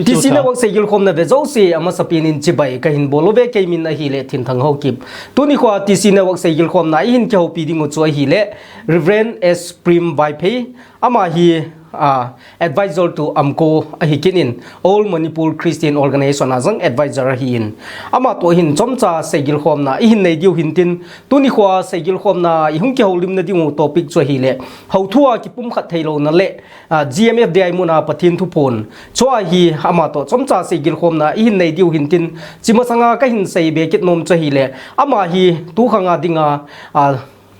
TC network Seigilkhom na vezosi ama sapin in chibai kahin bolove kaimin a hile thin thang ho kip tuni khwa TC network Seigilkhom na hin ke ho piding chu hile Reverend S Prim Vaiphei ama hi advisor to amko ahikinin all Manipur Christian Organization azang advisor hin ama to hin chomcha Seigilkhom na hin nei diu hintin tuni khwa Seigilkhom na ihung ke holim na dingu topic chu hile HOUTHU KIPUM khat thailo na le GMFDI muna PATHEN THUPHON chwa hi ama to chomcha Seigilkhom na hin nei diu hintin chimasanga ka hin sei be kit nom chu hile ama hi tu khanga dinga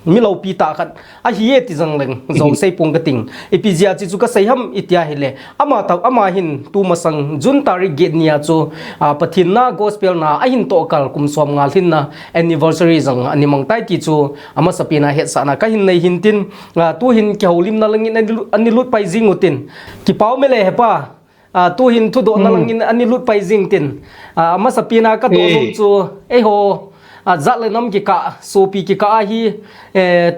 Milo pita khat a hi ti jang leng zo sei pung ka ting epizia chi chu ka sei ham itia hele ama hin tu masang jun tari get nia chu pathin na gospel na a hin to kal kum som ngal hin na anniversary jang animang tai ti chu ama sapina het sa na ka hin nei hin tin tu hin ke holim na langin anilut pai jing utin ki pau mele hepa tu hin thu do na langin anilut pai jing tin ama sapina ka do chu e ho zat le nam ki ka sopi ki ka hi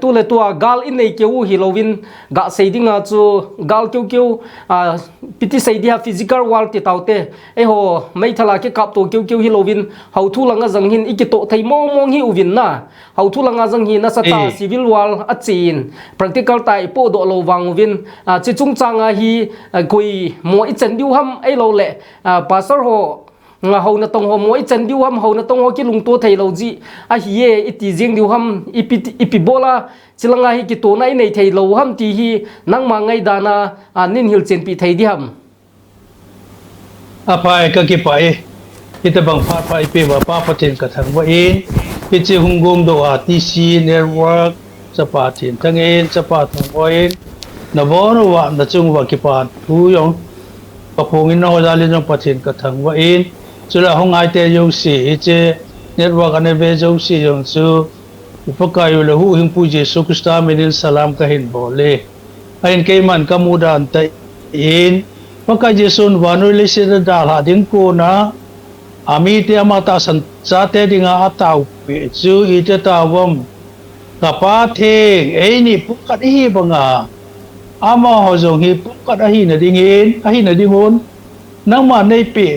tu le tua gal in nei keu hi lovin ga seidinga chu gal keu piti seidia physical world ti taute e ho mai thala ke kap to keu hi lovin HOUTHU langa jang hin ikito thai mong hi uvin na HOUTHU langa jang hi na sata civil world a chin practical tai po do lo wang uvin chi chung changa hi koi mo i chen diu ham ai lo le pastor ho nga hau na tong ho moi chen diu ham hau na tong ho ki lung to thei lo ji a hiye iti jing diu ham ipi bola chilanga hi ki to nai nei thei lo ham ti hi nang ma ngai dana nin hil chen pi thei di ham apai ka ki pai ita bang pha pai pe wa pa pathin ka thang wa in pi chi hung gom do TC network cha pathin thang in cha pa thang wa in na bo no wa na chung wa ki pa thu yong pa phong in no ja le jong pathin ka thang wa in chula hong ai te yong si che network ane ve jong si yong chu upakayu le hu hing pu Jesu Krista menin salam ka hin bole ain ke man ka mudan ta in paka Jesu wanu le se da la ding ko na ami te amata san cha te dinga atau pe chu I te ta wom ka pa the ei ni pukat hi banga ama ho jong hi pukat hi na ding in hi na ding hon nang ma nei pe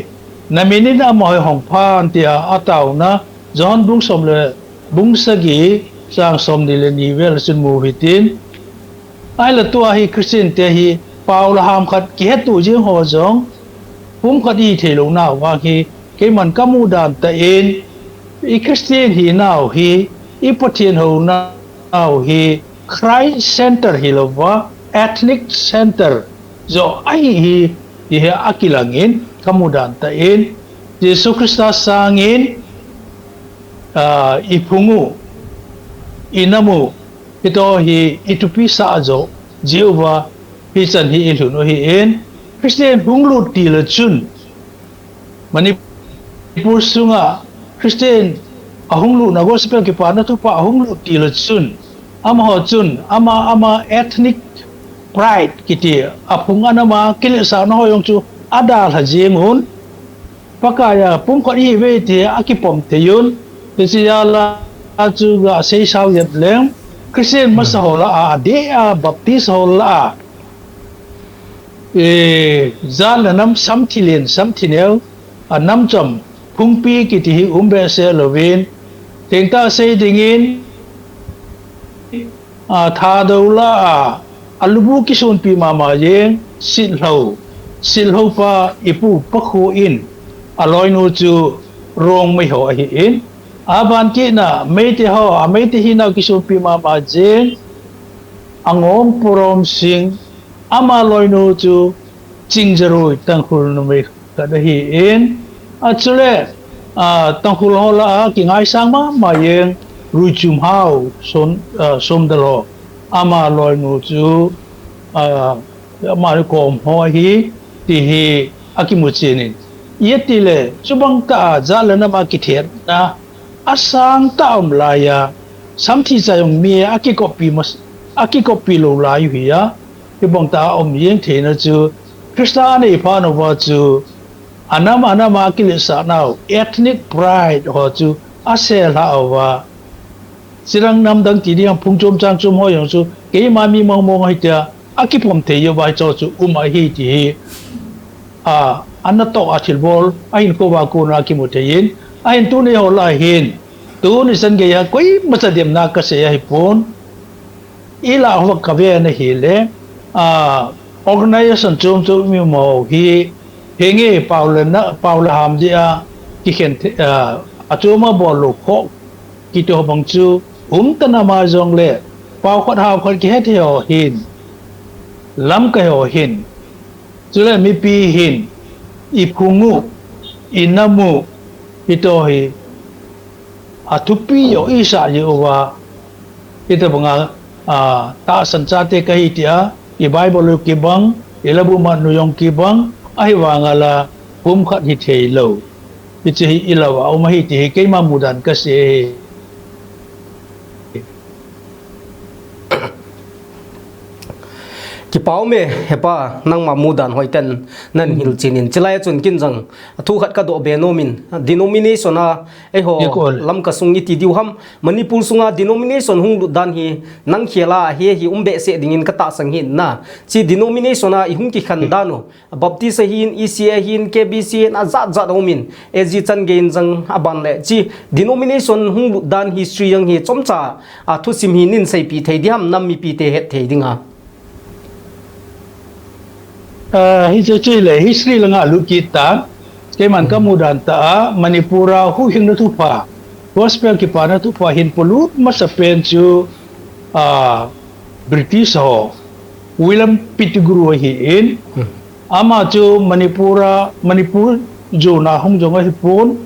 na minin amoy hong phan tia ataw na John bung som le bung sagi sang som ni le ni vel sun mu hitin ai la tua hi Christian te hi paul ham khat ki tu jing ho jong bung khat hi the lo na wa hi ke man kamu dan ta in I Christian hi now hi I pathin ho na now hi Christ center hi lo wa ethnic center zo ai hi akilangin kamudan ta in Jesu Krista sangin ipungu inamu ito hi itupi sa ajo Jehovah pisan hi ilun hi in Christian hunglu ti le chun Manipur sunga Christian ahunglu na gospel ki pa na tu pa ahunglu ti le chun ama ho chun ama ethnic pride kiti apunga na ma kilisa na ho yong chu ada la jengun pakaya pum ko hi ve ti akipom te yun pesiala chu ga sei sao yet leng Christian masahola a de a baptist hola zal nam samthinel anam chom phungpi ki ti umbe se lovin tengta sei dingin tha dola alubu kisun pi mama yeng silho pa ipu pakhu in aloi nu chu rong mai ho hi in aban ki na meite ho ameite hi na kisu pi ma ma jeng angom purom sing ama loi nu chu chingjaroi tangkhul nu mai ka da hi in achule tangkhul ho la ki ngai sang ma yeng ruchum hau som dalo ama loi nu chu ma kom ho hi ti hi akimuchinin yetile subang ka zalana ma kithet na asang taum laya samthi sayong mi akikopi lo la yu ya ibang ta yeng the na chu Krista ne pa no wa chu anama kilisa now ethnic pride ho chu asel ha wa sirang nam dang ti diang phungchom changchom ho yong chu ke ma mi mong mong hai tia akipom the yo ba cho chu hi ti anh nó to atil bol anh cô ba cô na kim một thế anh tu này họ lại hiền tu này sân cái quấy mà sẽ điểm na cái sẽ hay phun ila họ cái về này hi lệ organization chung mi màu hi nghe bảo là ham gì cái hiện chung mà bỏ lục họ cái chỗ bằng chu tân mà dòng lệ bảo khoát hào khoát cái hết thì họ hiền lắm cái họ hiền cho nên mi pi hiền ipungu inamu ito hi atupi yo isa yo wa ito mga ta sansate kahitia i Bible kibang ilabu man nuyong kibang ay wa ngala khat hi thei lo iti ilawa o mahiti kay mamudan kasi Kipau me hepa nang mamudan hoiten nan hil chinin chilai chun kin jang thu khat ka do benomin denomination a ho lam ka sungi ti diu ham Manipur sunga denomination hung dan hi nang khela hi umbe se dingin ka ta sang hin na chi denomination a ihung ki khan dano baptist hin ECA hin KBC na zat homin eji chan gein jang aban le chi denomination hung dan history yang hi chomcha a thu sim hi nin sei pi thei diam nam mi pi te het thei dinga history lang alu kita kay man kamudan ta Manipura hu hing na tupa gospel ki pa na tupa hin pulut masapen chu British ho William Pitiguru hiin ama chu Manipur jo na hung jong hi pon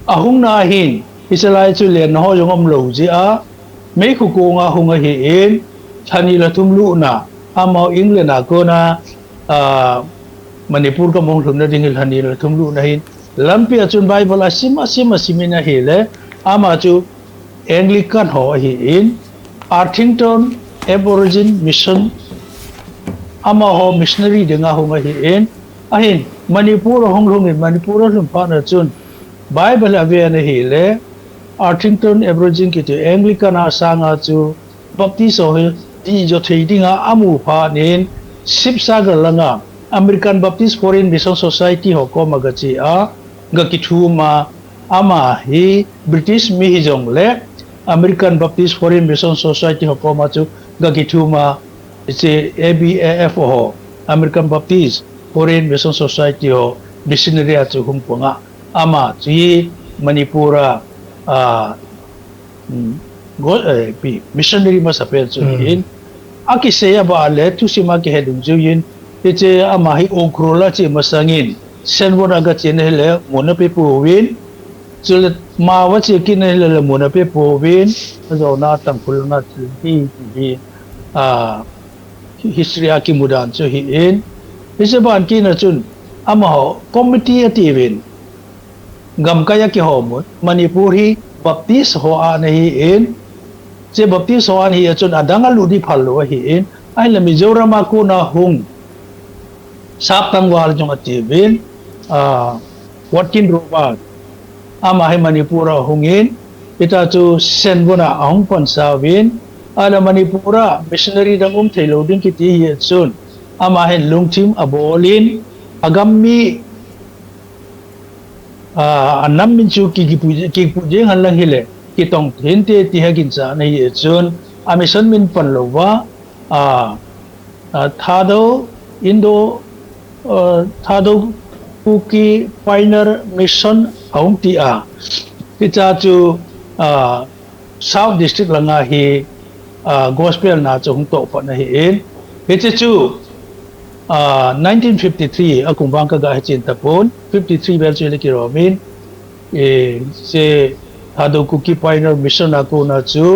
ahung na hin isalai chu len ho jong om lo ji a mấy khu cô nga hung hiin thani la thum lu na ama England na ko na Manipur ka mong thum na dingil hanil thum lu na hin lampi achun Bible simina hele ama chu Anglican ho hi in Arthington Aborigine Mission ama ho Missionary denga ho hi in ahin Manipur hong in Manipur lum pa na chun Bible ave na hele Arthington Aborigine ki tu Anglican asanga chu Baptist ho ti jo thei dinga amu pha nin sip sagar langa American Baptist Foreign Mission Society ho ko magachi a gakitu ma ama hi British mi hi jong le American Baptist Foreign Mission Society ho ko ma chu gakitu ma che ABAF ho American Baptist Foreign Mission Society ho Missionary a chu hum ponga ama chi Manipura Missionary ma sa pe chu in aki seya ba le tu sima ke hedum juin ite amahi okrola chi masangin senbona ga chen hele mona pe powin chul ma wa chi kin hele mona pe powin zo na tampul na hi history aki mudan chu hi in ise ban ki na chun amaho committee ativin gam kaya ki ho Manipur hi Baptist ho an hi in che Baptist ho an hi chun adanga ludi phalo hi in ai la Mizoram ko na hung sap tangwal jong ativin watkin roba ama hai Manipura hungin ita chu senbona ahong pansawin ala Manipura missionary dang thailo ding kiti hi chun ama hai lungthim abolin agammi anam min chu ki puje halang hile ki tong thente ti hagin cha nei chun amison min panlowa thado indo thado kuki pioneer mission aung ti a kita chu south district langa hi gospel na chung to pa na hi in hiche chu 1953 akung bang ka ga chin tapon 53 bel chu le ki romin se thado kuki pioneer mission ako na chu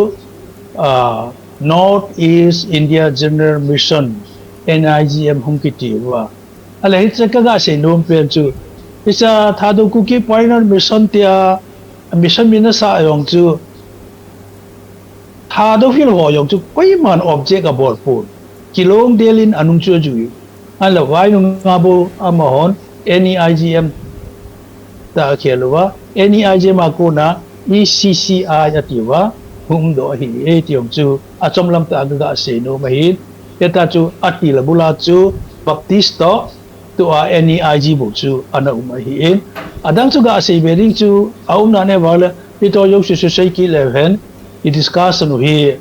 North East India General Mission NIGM hungkiti wa ala hitsa kaga se nom pen chu isa thado kuki pioneer mission tia mission minasa ayong chu thado fil ho yong chu koi man object abor pun kilong delin anung chu ju ala wai nung ngabo amahon NIGM ta khelwa NIGM akona ECCI atiwa hum do hi e tiong chu achom lam ta ga se no mahin eta chu ati la bula chu Baptist to to NEIG bộ chú anh ấy hiện đang cho cả xây dựng chú ông nào này bảo là đi tôi yêu sự xây kỹ lên đi discussion hi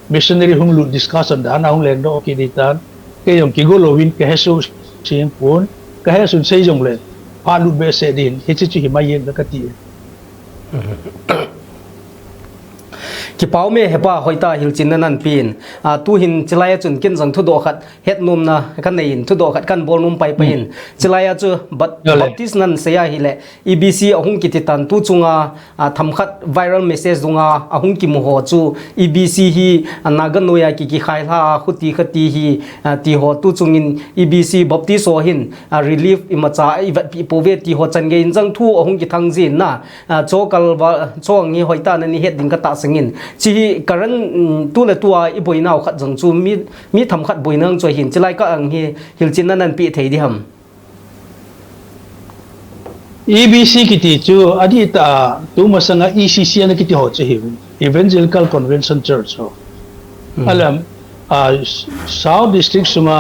missionary hung lu discussion đã nào hung lên đó khi đi tan cái dòng kí gỗ lovin cái hết số xem phun cái hết số xây dựng lên pha lu bê sẽ đến hết chú hi mai yên đó cái gì ki pau me hepa hoita hilchin nan pin tu hin chilaya chun kin jang thu do khat het num na kan nei thu do khat kan bol num pai pain chilaya chu baptist nan seya hile EBC ahung ki titan tu chunga tham khat viral message dunga ahung ki mu ho chu EBC hi nagan noya ki khai la khuti khati hi ti ho tu chungin EBC baptist so hin relief imacha pove ti ho chan ge in jang thu ahung ki thang jin na chokal chong hi hoita na ni het ding ka ta singin chi karan tu le tua I boinau khat jang chu mi tham khat boinang choi hin chilai ka ang hi hilchin nan pi thei di ham EBC kiti chu adita tu masanga ECC na kiti ho chi Evangelical Convention Church ho alam South District sunga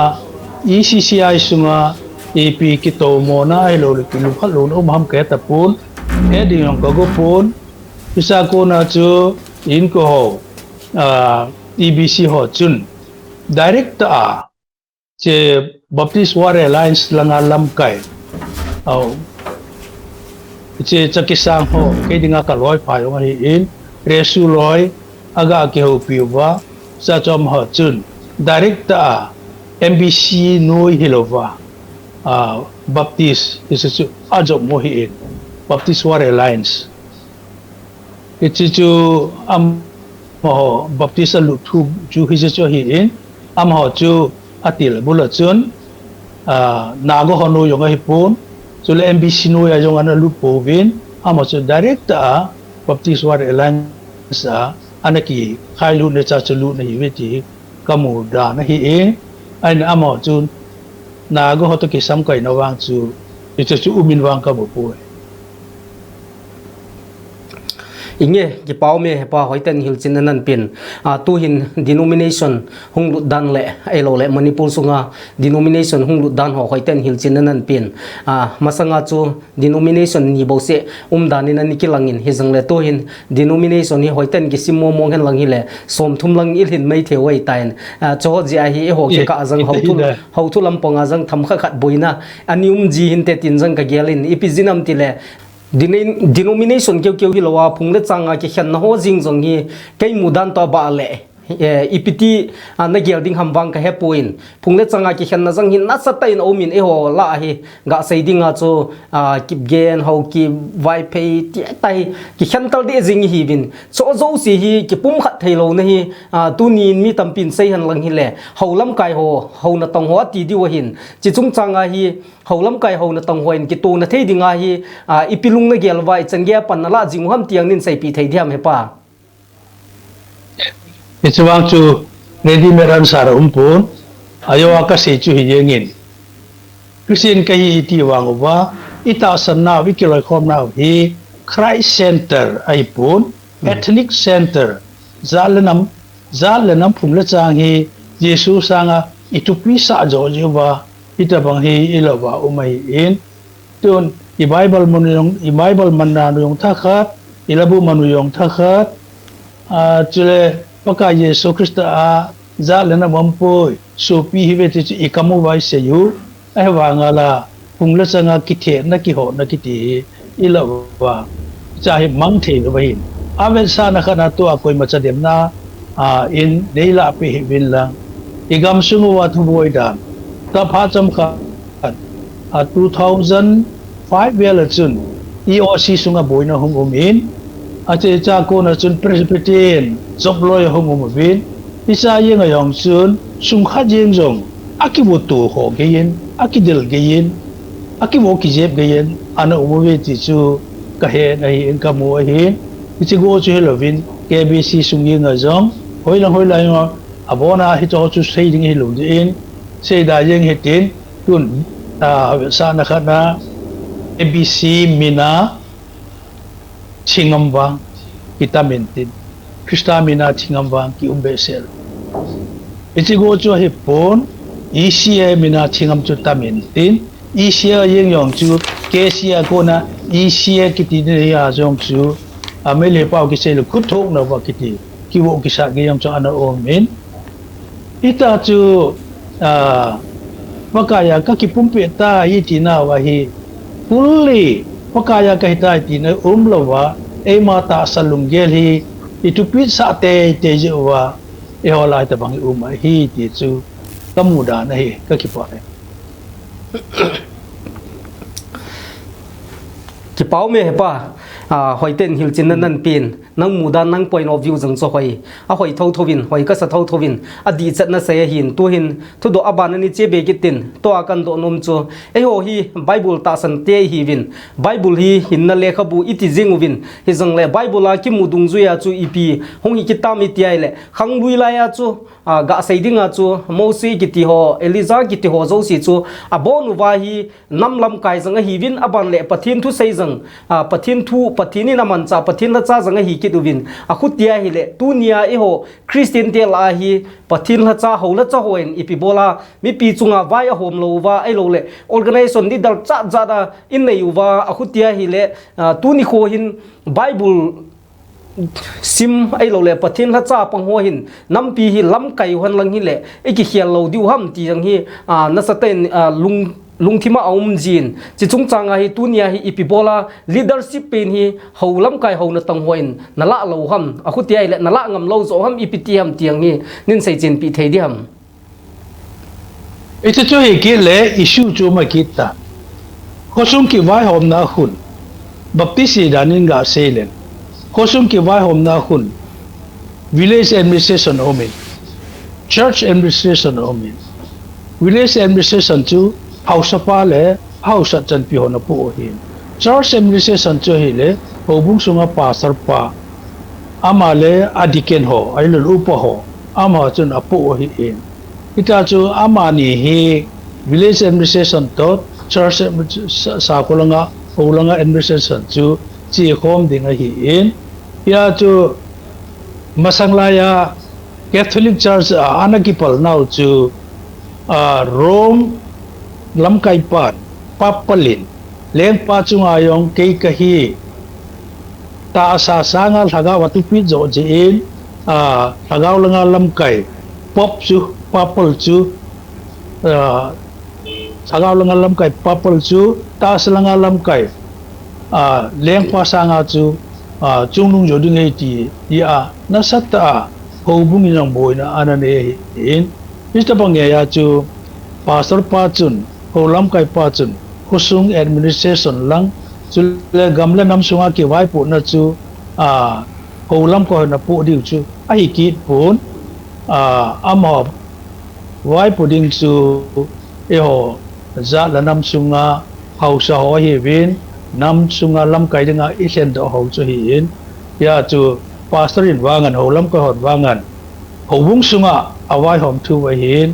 ECCI sunga EP kito mo na ilo kilu khalun ham ke tapun heading ng kagopon isa ko na chu in ko ho EBC ho chun direct che Baptist War Alliance lang alam kai che chakisang ho ke dinga kaloi pa yo hi in resu loi aga ke ho piwa sa chom ho chun direct MBC noi hilova Baptist is a job mo hi in Baptist War Alliance chu ho Baptist lu thu chu hi chu hi in ho chu atil bula chun nago ho no yong hi pun chu le MBC no ya yong an lu povin ho chu direct Baptist War Alliance anaki khai lu ne cha chu lu ne hi ti kamu da na hi in an ho chu nago ho to ki sam kai no wang chu chu umin wang ka bo pu inge ki pau me hepa hoiten hilchin nan pin tu hin denomination hunglut dan le elo le manipur sunga denomination hunglut dan ho hoiten hilchin nan pin masanga chu denomination ni bo se dani na nikilangin hizang le to hin denomination hi hoiten ki simmo mong hen lang hi le som thum lang il hin mai thewai tain cho ji a hi ho ke ka azang houthu lampong azang tham kha khat boina anium ji hin te tin jang ka gelin ipijinam tile denomination keu hi lawa phungle changa ki khan na ho jing jong hi kai mudan to ba le ipiti na gelding hambang ka hepoin phungle changa ki khan na jang hin na satain omin e ho la hi ga seidinga chu kip gen ho ki Vaiphei ti tai ki khan tal de jing hi bin so zo si hi ki pum khat thailo na hi tu ni mi tampin sei han lang hi le holam kai ho na tong ho ti di wa hin chi chung changa hi holam kai ho na tong hoin ki tu na thei dinga hi ipilung na gelwai changya panala jingham tiang nin sei pi thei dhiam hepa ichwang chu ready meran sar umpun ayo aka se chu hi yengin Christian kai ti wang wa ita sanna wikiloi khom na hi Christ Center aipun ethnic center zalenam phumle chang hi Jesu sanga itupi sa jo jiwa ita bang hi ilawa umai in tun i Bible manuyong thakhat ilabu manuyong thakhat chule paka Yesu Krista zalena mampoi sopi hive ti ikamu vai seyu ai wangala phungla changa kithe na ki ho na kiti ilawa chahi mangthe vai amen sana khana to akoi machadem na in deila pe vinla igam sungu wa thuboi da ta pha cham kha 2005 vela chun EOC sunga boina hung umin ache cha ko na chun Presbyterian job loy hung umvin isa yenga yong chun sung kha jeng jong akibutu ho geyin akidel geyin akibo ki jeb geyin ana umwe ti chu ka he nai in ka mo hi chi go chu helovin KBC sung yenga jong hoila yo abona hi cho chu sei ding hi lu in sei da yeng he tin tun sa na khana ABC mina chingamba kita mentin Krista mina chingamba ki umbesel ichigo chu he pon Asia mina chingam chu tamin tin Asia yeng yong chu Asia ko na Asia kiti ni ya jong chu amele pau ki sel khut thok na wa kiti ki wo ki sa ge yong chu ana om min ita chu pakaya ka ki pumpe ta yi ti na wa hi fully pakaya ka hita ti na lawa e ma ta salung gel hi itu pit sa te je wa e hola ta bang hi ti chu kamuda na hi ka ki pa ki pau me pa hoi ten hil chin nan pin nang muda nang point of view jang cho hoi a hoi thau thovin hoi ka sa thau thovin a di chat na se hin tu hin thu do aban ni che be kitin to akan do nom chu e ho hi bible ta san te hi vin bible hi hin na lekha bu iti jing win hi jang le bible a ki mudung zu ya chu ipi hong hi kitam iti ai le khang lui la ya chu ga saidinga chu mosi kiti ho eliza kiti ho zo si chu abonu wa hi namlam kai jang hi vin aban le pathin thu sei jang pathin thu pathini naman cha pathin la cha jang hi ki du vin a khutia hi le tunia e ho christian te la hi pathin la cha ho la cha hoin ipi bola mi pi chunga vai a hom lo wa ai lo le organization ni dal cha cha da in nei wa a khutia hi le tuni kho hin bible sim ai lo le pathin la cha pang ho hin nam pi hi lam kai hon lang hi le e ki khial lo diu ham ti jang hi na sa ten lung thima aum jin chi chung changa hi tunia hi ipibola leadership pen hi holam kai ho na tang hoin nala lo ham a khuti ai le nala ngam lo zo ham ipiti ham tiang hi nin sei chin pi thei di ham ite cho hi ki le issue chu ma kita khosung ki vai hom na hun baptisi danin ga selen khosung ki vai hom na hun village administration omin church administration omin village administration chu house pa le house chan pi hona pu hin church administration chu hi le hobung sunga pastor pa ama le adiken ho ai le upa ho ama chun apu hi in ita chu ama ni hi village administration to church sa kolanga holanga administration chu chi khom ding hi in ya chu masanglaya catholic church anakipal now chu Rome lam kai pat papalin leng pa chunga yong ke kahi ta sa sanga thaga watu pi zo je in thagaw langa lam kai pop chu papal chu thagaw langa lam kai papal chu ta langa lam kai leng pa sanga chu chungnung jo ding ti ya na sata ho bung yang boina anane in Mr. Bangya chu pastor pa chun holam kai pa chun khusung administration lang chu le gamla nam sunga ki vai pu na chu holam ko na pu diu chu ai ki pun ama vai pu ding chu e ho za la nam sunga hausa ho hi win nam sunga lam kai dinga isen do ho chu hi in ya chu pastor in wangan holam ko hot wangan hobung sunga awai hom thu wa hin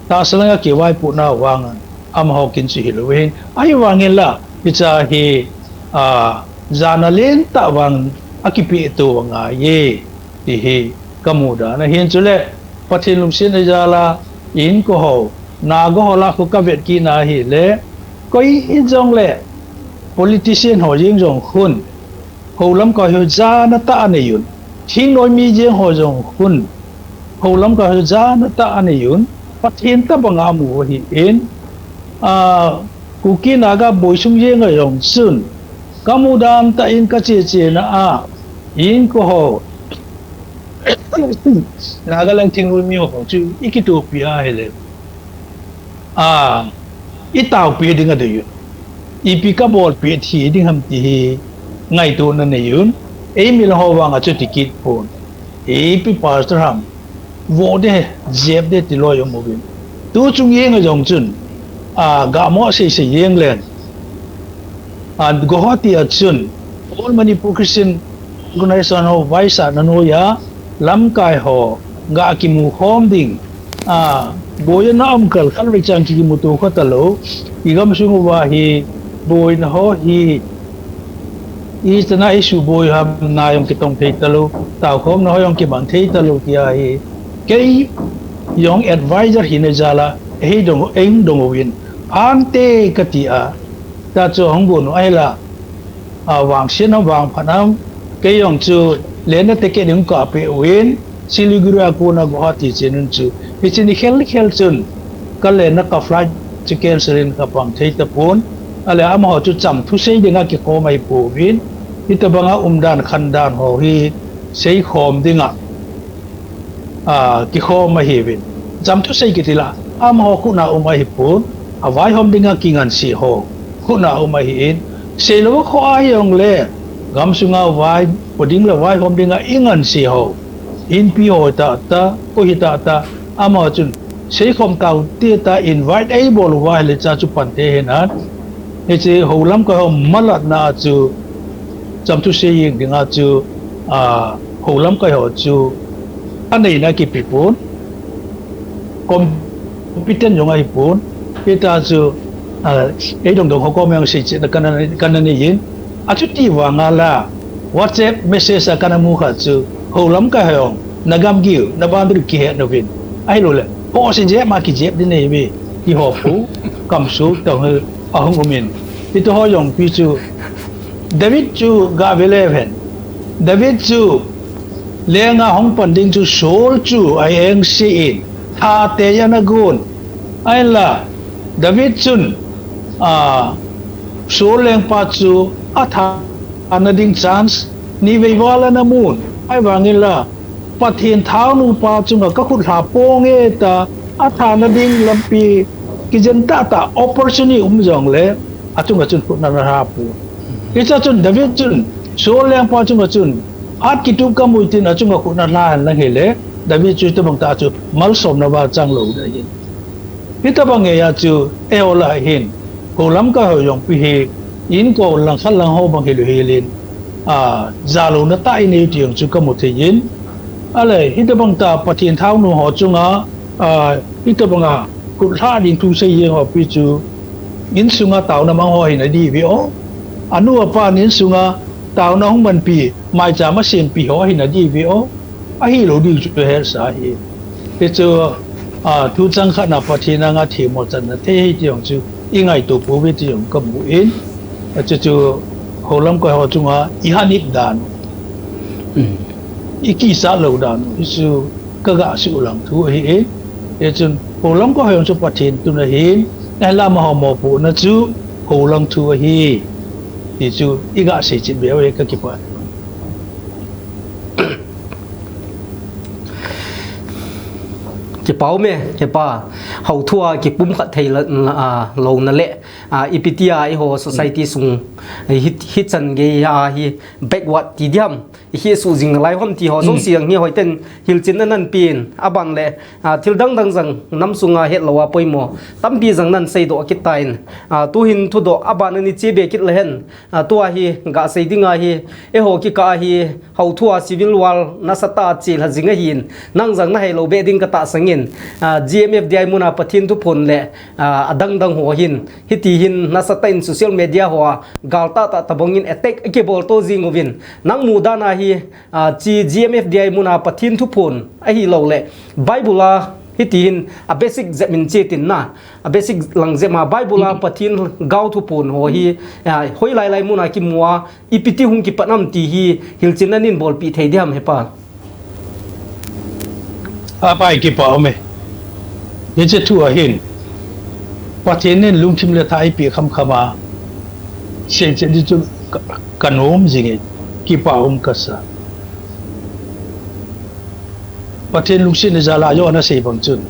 ta salanga ki wai pu na wangan am ho kin chi hiloin ai wangin la picha hi zana len ta wang akipi to wanga ye ti hi kamuda na hin chule pathin lum sin jala in ko ho na go hola ko ka vet ki na hi le koi in jong le politician ho jing jong khun ho lam ko ho za na ta ne yun thing noi mi jeng ho jong khun ho lam ko ho za na ta ne yun pathin ta banga mu hi in kuki naga boisung ye nga yong sun kamudam ta in ka che che na in ko ho naga lang ting lu mi ho chu ikitu pia hele itaw pi ding ade yun ipi ka bol pi thi ding ham ti ngai to na ne yun e mi lo ho wa nga chu tikit pon ipi pastor ham wo de jeb de ti lo yong mo bin tu chung ye nga yong chun ga mo se yeng len gohati achun all Manipur Christian organization ho vaisa nano ya lam kai ho ga ki mu khom ding boy na am kal kal ri chang ki mu to khatalo igam sungu wa hi boy na ho hi is na issue boy ham na yong ki tong thei talo taw khom na ho yong ki bang thei talo ki ai ke yong advisor hi ne jala ấy đồng viên an tê cái gì ta cho không buồn ai là vàng xin nó vàng phản âm cái dòng chú lên nó tới cái đường cà phê uyên Siliguri aku na Guwahati chinun chu ichini khel chun ka le na ka flight chicken serin ka pang thei ta pon ale ama ho chu cham thu sei dinga ki ko mai pu win ita banga umdan khandan ho hi sei khom dinga ki kho ma hi win cham thu sei ki tila ama ho ku na umai pun awai hom dinga ki ngan si ho ku na umai in sei lo kho ayong le gam sunga vai poding la vai hom dinga ingan si ho in pi ho ta ko hi ta ama chun sei khom kau ti ta invite able vai le cha chu pan te henan he che ho lam ko hom malat na chu cham tu sei ying dinga chu ho lam ko ho chu anei na ki pi pun competent yong ai pun kita chu dong ho ko meng sei che kan ni yin a chu ti wa nga la WhatsApp message kana mu kha chu ho lam ka hayong nagam giu na bandru ki he novin ai lo le po sin je ma ki je din nei bi ki ho pu kam su tong he a hong min ti to ho yong pi chu David chu ga veleven David chu lenga hong panding chu sol chu ai eng si in tha te ya na gun ai la David chun sol leng pa chu a tha anading chance ni vei wala na mun ai wangin la pathin thau nu pa chunga ka khut ha ponge ta a tha na ding lampi ki jen ta opportunity jong le achunga chun khut na ha pu kicha chun David chun so leng pa chunga chun at ki tu ka muitin achunga khut na la han la hele David chu te bang ta chu mal som na ba chang lo da yin kita bang ya chu e ola hin ko lam ka ho yong pi he in ko lang khal lang ho bang helu helin zalo na tai nei tiang chu ka mo the yin ale hita bang ta pathin thau nu ho chunga hita banga ku tha din tu sei ye ho pi chu in sunga taw na mang ho hin di vi o anu pa nin sunga taw na hong man pi mai cha ma sin pi ho hin di vi o a hi lo di chu he sa hi te chu thu chang kha na pathina nga thi mo chan na the hi tiang chu ingai to pu vi tiang ka mu in chu ho lam ko ho chunga i hanip dan iki sa lo dan isu ka ga su lang thu hi e chun ho lam ko ho chu pathin tu na hin ai la ma ho mo pu na chu ho lam thu hi ti chu i ga se chin be we ka ki pa ki pau me ke pa hau thua ki pum khat thei lo na le ipitia I ho society sung hit chan ge hi backward ti diam hi su jing lai hom ti ho so siang hi hoiten hil chin nan pin aban le thil dang jang nam sunga het lowa poimo tampi jang nan sei do kitain tu hin thu do aban ni che be kit lehen tu hi ga sei dinga hi e ho ki ka hi hau thua civil war na sata chil ha jinga hin nang jang na helo be ding ka ta sangin GMFDI muna pathin tu phon le adang ho hin hiti hin na sata in social media ho galta ta tabongin attack ke bol to jingovin nang muda na hi chi GMFDI muna pathin tu phon a hi lo le bible hiti hin a basic zemin chetin na a basic langjema bible pathin gau tu phon ho hi hoi lai muna ki muwa ipiti hung ki panam ti hi hilchinanin bol pi thei diam hepa pai ki pa me ye che thu a hin pathin nen lung thim le thai pi kham khama sen che di chu kanom jinge ki pa ka sa pathin lung sin jala yo na sei bang chun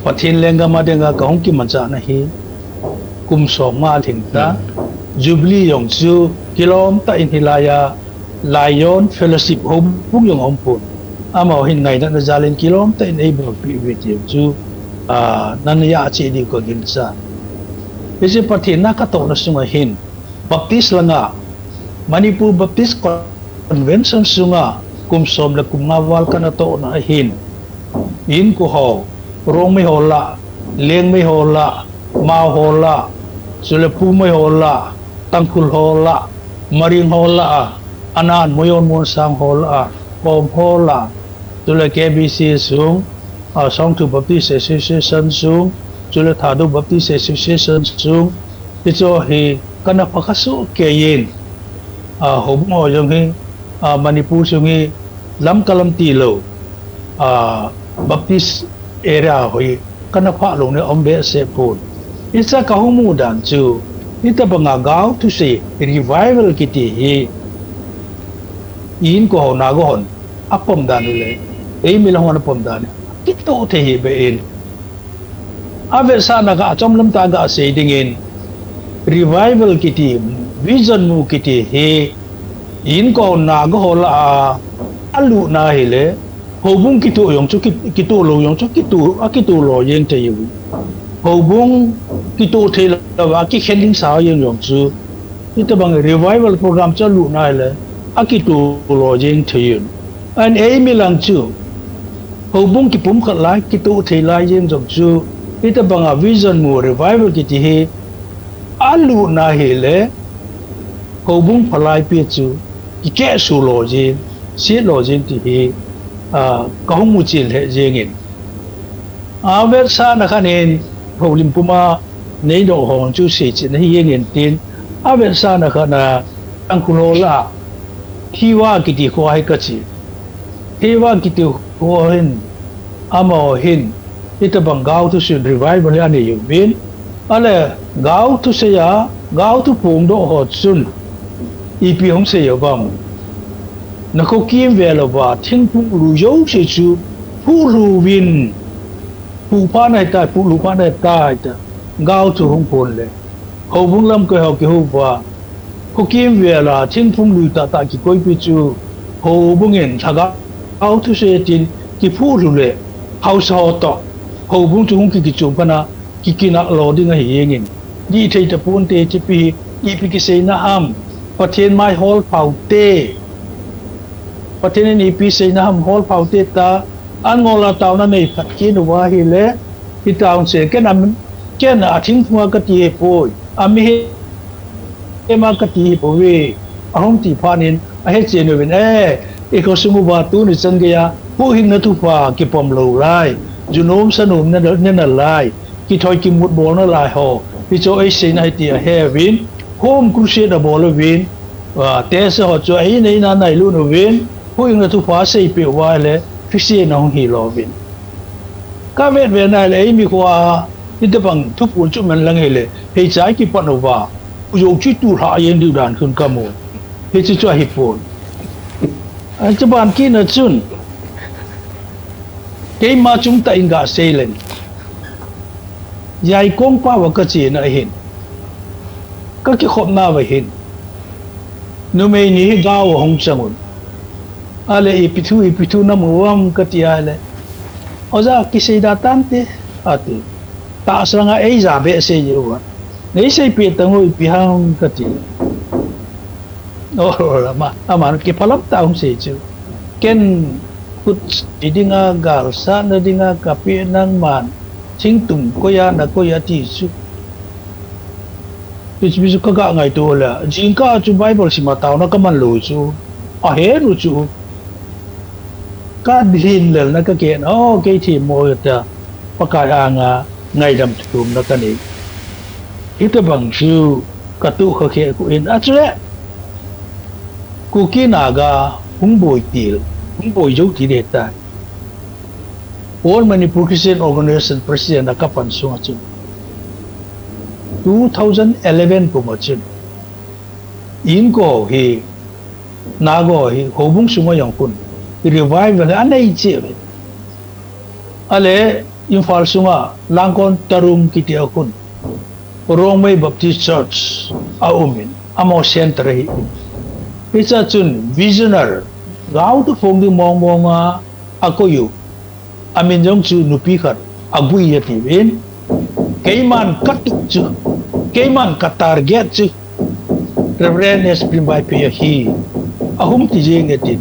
pathin lenga ma denga ka hong ki mancha na hi kum so ma thing ta jubilee yong chu kilom ta in hilaya lion fellowship home bung yong om pun ama hin ngai na jalin kilom ta in able pi we chu nan ya chi di ko gin sa ese pathin na ka to na sunga hin baptist langa Manipur Baptist Convention sunga kum som la kum ngawal kana to na hin in ko ho rong me hola leng me hola ma hola sule pu me hola tangkul hola maring hola anan moyon mon sang hola pom hola sule KBC sung song tu Baptist Association sung chula thadu Baptist Association sung ticho hi kana phakasu keyin hom mo jong hi Manipur sung hi lam kalam ti lo Baptist area hoi kana pha long ne ombe se pun isa ka humu dan chu ita banga gao tu se revival kiti hi in ko na go hon apom dan le ei mi long apom dan kito the hi be in ave sa na ga chom lam ta ga se ding in revival kiti vision mu kiti hi in ko na go hola alu na hi le hồ bung kitu yong chu kitu lo yong chu kitu lo yen te yu hồ bung kitu the la wa ki khending sa yen yong chu ita bang revival program cha lu na le akitu lo yen te yu an ei mi lang chu hồ bung ki pum khat lai kitu the lai yen yong chu ita bang vision mu revival ki ti he alu na he le hồ bung phalai pi chu ki ke su lo yen si lo yen ti he câu mu chil he jengin ver sa na khanin pholim puma nei do hong chu se chin hi yengin tin ver sa na khana angkulola hiwa kiti ko ai ka chi hiwa kiti ko hin amo hin ita bang gao tu sun revival ani yu bin ale gao tu se ya gao tu pung do ho sun ipi hong se yo bang nó có kiếm về là và thiên phụ lù dấu sẽ chú phụ lù vin phụ pa này ta phụ lù pa này ta gao chú không phồn lệ hậu vung lâm cái hậu cái hậu và có kiếm về là thiên phụ lù ta ta cái coi bị chú hậu vung hiện thà gao chú sẽ tin cái phụ lù lệ hậu sao to hậu vung chú không cái chú pa na cái nạc lò đi ngay hiện hình đi thấy tập buôn tê chỉ pi cái xây na ham và thiên mai hall phao tê Patin ni pi se na ham hol pauti ta an ngola taw na nei phat ki no wa hi le hi taw se ke nam ke na thing thua ka ti po ami he ema ka ti po we ahom ti phanin a he che no ben e ko sumu ba tu ni chang ya pu hin na tu pa ki pom lo lai junom sanum na na lai ki thoi ki mut bol na lai ho pi cho ai se na ti a he win home crusade da bol win wa te se ho cho ai nei na nai lu no winผู้ยังทุกภาษาเปรียวว่าเลยฟิสิน้องฮีโร่วินก็เวทเวนัยเลยมีกว่าที่จะบังทุกคนจุดมันลังเลยเฮ้ยใจกี่ปนว่าอุโยชิตุหาเย็นดูด่านคุณกำมูเฮ้ยจะช่วยฮิปโปนจะบานกินนะจุนเกยมาจุงตาอิงกาเซเลนยายกงป้าว่าก็จีน่ะเห็นก็คิดขบหน้าไปเห็นนู่นไม่นี่ก้าวหงจังหุ่นale ipitu na muwam katiale oza kisay datante ati taas lang nga ay zabe sa iyo na isay pitango ipihang kati aman kipalap taong sa iyo ken put hindi nga garsa na di nga kapi ng man singtum kuya na kuya tisu bisu kaga nga ito wala jingka chu Bible si mataw na kaman luso ahen luso các hin là nó cái kiện cái thì mỗi ta bắt cái hàng ngày đầm chùm nó cái này ít bằng siêu cái tu khởi kiện của in chứ đấy cụ kia naga hung bồi dấu thì để ta All Manipur Christian Organization President là kapan xuống chứ 2011 của một chứ in ko hi nago hi hobung sunga yang kun revival anai che ale infal sunga langkon tarum kiti akun Romay Baptist Church aumin amo center hi pizza chun visionary gau tu phong di mong mong akoyu amin jong chu nupi khat agui yati ben keiman katuk chu keiman katarget chu Reverend Prim Vaiphei hi ahum ti jeng etin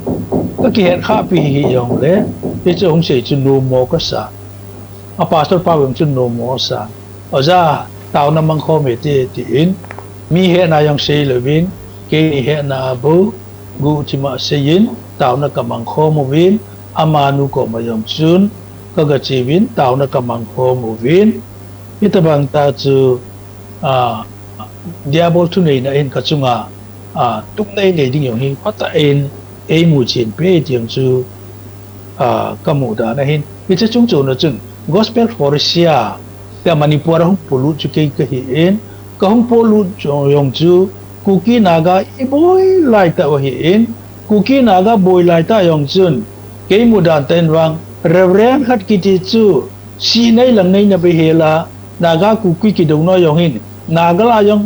ka ki het kha pi hi yong le pe chu hong se chu no mo ka sa a pastor pa wem chu no mo sa oza tao na mang kho me ti in mi he na yong se le win ke he na bu gu chi ma se yin tao na ka mang kho mo win amanu ko ma yong chun ka ga chi win tao na ka mang kho mo win ita bang ta chu diabol tu nei na en ka chunga tuk nei nei ding yong hi pata en ei mu chin pe tiang chu ka mu da na hin mi cha chung chu na chun gospel for sia ta manipur hong polu chu ke ka hi en ka hong polu yong chu kuki naga i boy lai ta wa hi en kuki naga boy lai ta yong chun ke mu dan ten wang reverend khat ki ti chu si nei lang nei na be hela naga kuki ki dong no yong hin naga la yong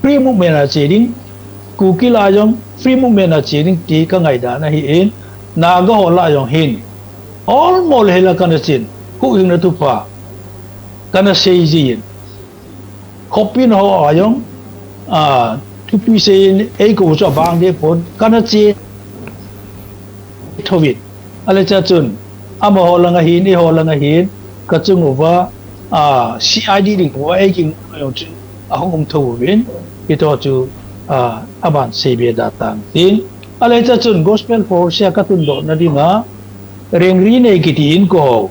free movement là chỉ đến kuki la yong free movement là chỉ đến tí cái ngày đó na hi en naga ho la yong hin almost hela kana chin hu ing na tu pa kana sei ji copy no ho yong tu pi se ei ko cho bang de pon kana chi thovit ale cha chun ama ho la nga hin ni ho la nga hin ka chung over CID ding wa ei king yong chu hong thu win ito chu aban sebe datang tin ale cha chun gospel for sia ka tun do na dinga reng ri nei kitin ko